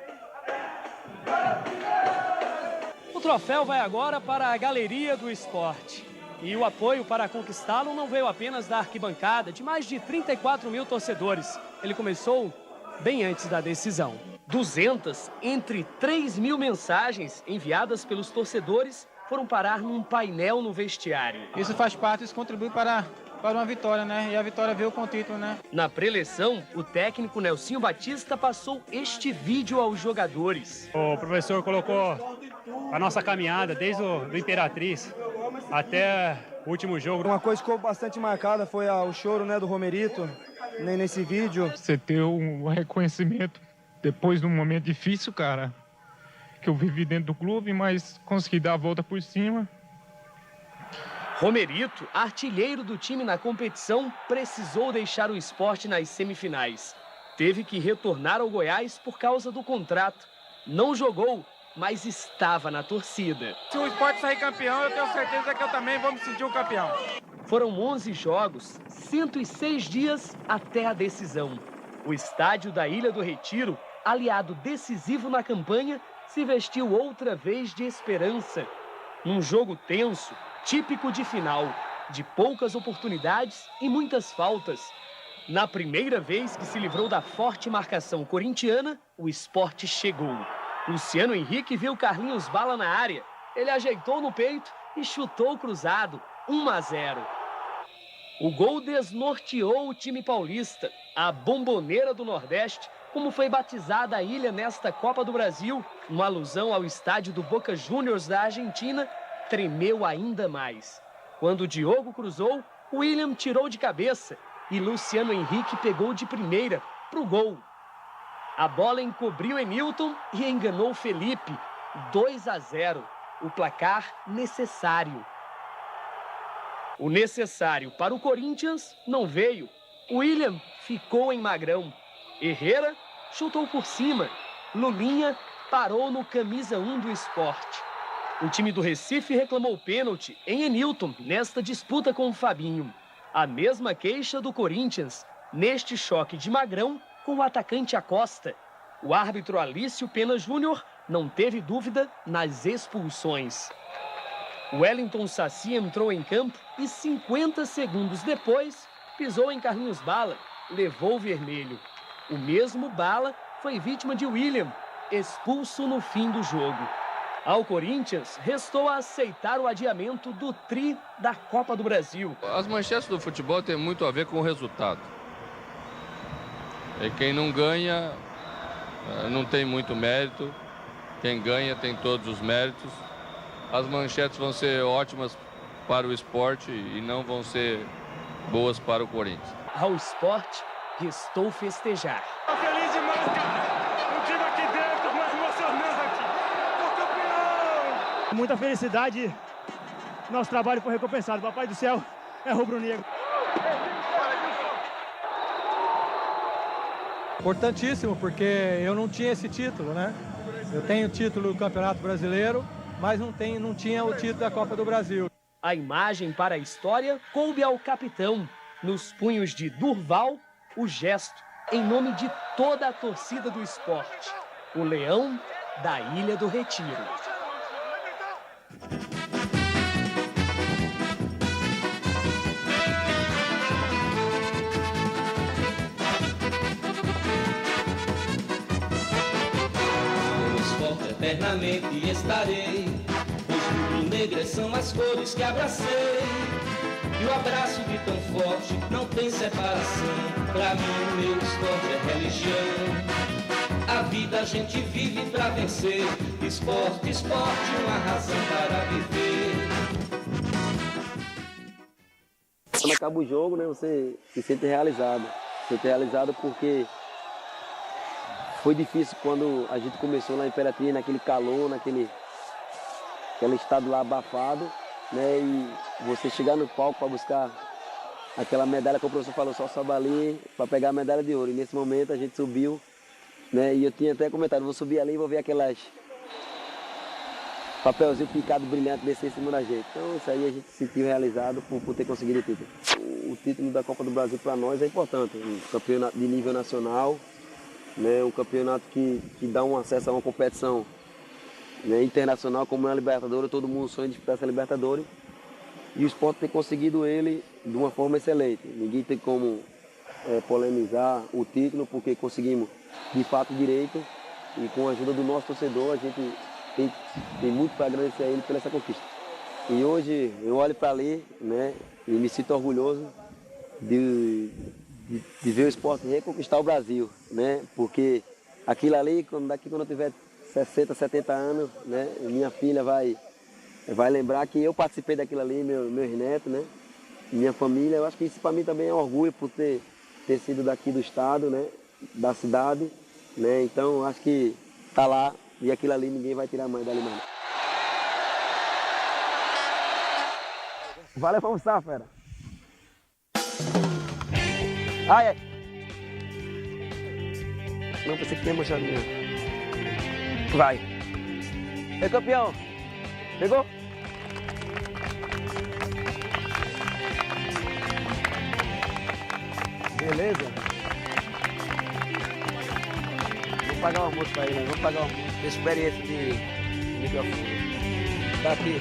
O troféu vai agora para a Galeria do Esporte. E o apoio para conquistá-lo não veio apenas da arquibancada, de mais de 34 mil torcedores. Ele começou bem antes da decisão. 200 entre 3 mil mensagens enviadas pelos torcedores foram parar num painel no vestiário. Isso faz parte, isso contribui para uma vitória, né? E a vitória veio com o título, né? Na pré-eleição, o técnico Nelsinho Batista passou este vídeo aos jogadores. O professor colocou a nossa caminhada desde o Imperatriz até o último jogo. Uma coisa que ficou bastante marcada foi o choro, né, do Romerito, nesse vídeo. Você ter um reconhecimento depois de um momento difícil, cara, que eu vivi dentro do clube, mas consegui dar a volta por cima. Romerito, artilheiro do time na competição, precisou deixar o Sport nas semifinais. Teve que retornar ao Goiás por causa do contrato. Não jogou, mas estava na torcida. Se o Sport sair campeão, eu tenho certeza que eu também vou me sentir um campeão. Foram 11 jogos, 106 dias até a decisão. O estádio da Ilha do Retiro, aliado decisivo na campanha, se vestiu outra vez de esperança. Num jogo tenso, típico de final, de poucas oportunidades e muitas faltas. Na primeira vez que se livrou da forte marcação corintiana, o Sport chegou. Luciano Henrique viu Carlinhos Bala na área. Ele ajeitou no peito e chutou cruzado, 1-0. O gol desnorteou o time paulista. A Bomboneira do Nordeste, como foi batizada a ilha nesta Copa do Brasil, uma alusão ao estádio do Boca Juniors da Argentina, tremeu ainda mais. Quando Diogo cruzou, William tirou de cabeça e Luciano Henrique pegou de primeira pro gol. A bola encobriu Enilton e enganou Felipe. 2-0, o placar necessário. O necessário para o Corinthians não veio. William ficou em Magrão. Herrera chutou por cima. Lulinha parou no camisa 1 do Sport. O time do Recife reclamou pênalti em Enilton nesta disputa com o Fabinho. A mesma queixa do Corinthians neste choque de Magrão com o atacante Acosta. O árbitro Alício Pena Júnior não teve dúvida nas expulsões. Wellington Saci entrou em campo e 50 segundos depois pisou em Carlinhos Bala, levou o vermelho. O mesmo Bala foi vítima de William, expulso no fim do jogo. Ao Corinthians, restou a aceitar o adiamento do tri da Copa do Brasil. As manchetes do futebol têm muito a ver com o resultado. E quem não ganha não tem muito mérito. Quem ganha tem todos os méritos. As manchetes vão ser ótimas para o esporte e não vão ser boas para o Corinthians. Ao esporte, restou festejar. Tô feliz demais, cara. Não tive aqui dentro, mas emocionante aqui. Tô campeão! Muita felicidade. Nosso trabalho foi recompensado. Papai do céu é rubro-negro. Importantíssimo, porque eu não tinha esse título, né? Eu tenho o título do Campeonato Brasileiro, mas não tinha o título da Copa do Brasil. A imagem para a história coube ao capitão. Nos punhos de Durval, o gesto em nome de toda a torcida do esporte. O Leão da Ilha do Retiro. Eternamente estarei, os rubro-negras são as cores que abracei, e o abraço de tão forte não tem separação. Pra mim o meu esporte é religião, a vida a gente vive pra vencer. Esporte, esporte, uma razão para viver. Quando acaba o jogo, né, você se sente realizado. Se sente realizado porque foi difícil quando a gente começou na Imperatriz, naquele calor, naquele estado lá abafado, né? E você chegar no palco para buscar aquela medalha que o professor falou, só sobe ali para pegar a medalha de ouro. E nesse momento a gente subiu, né? E eu tinha até comentado, vou subir ali e vou ver aquelas papelzinho picado brilhante descer em cima da gente. Então isso aí a gente se sentiu realizado por ter conseguido o título. O título da Copa do Brasil para nós é importante, um campeonato de nível nacional, né, um campeonato que dá um acesso a uma competição, né, internacional como é a Libertadores. Todo mundo sonha de disputar essa Libertadores e o Sport tem conseguido ele de uma forma excelente. Ninguém tem como polemizar o título, porque conseguimos de fato direito e com a ajuda do nosso torcedor a gente tem muito para agradecer a ele por essa conquista. E hoje eu olho para ali, né, e me sinto orgulhoso de ver o Sport reconquistar o Brasil, né? Porque aquilo ali, quando eu tiver 60, 70 anos, né? Minha filha vai lembrar que eu participei daquilo ali, meus netos, né? Minha família. Eu acho que isso para mim também é um orgulho por ter sido daqui do estado, né? Da cidade, né? Então acho que tá lá e aquilo ali ninguém vai tirar mais dali mais. Valeu pra almoçar, fera. Ai, ai. Não, pensei que tinha manchado mesmo. Vai. É campeão. Pegou? Beleza? Vamos pagar o almoço pra ele, vamos pagar o almoço. Experiência de microfone. Tá aqui.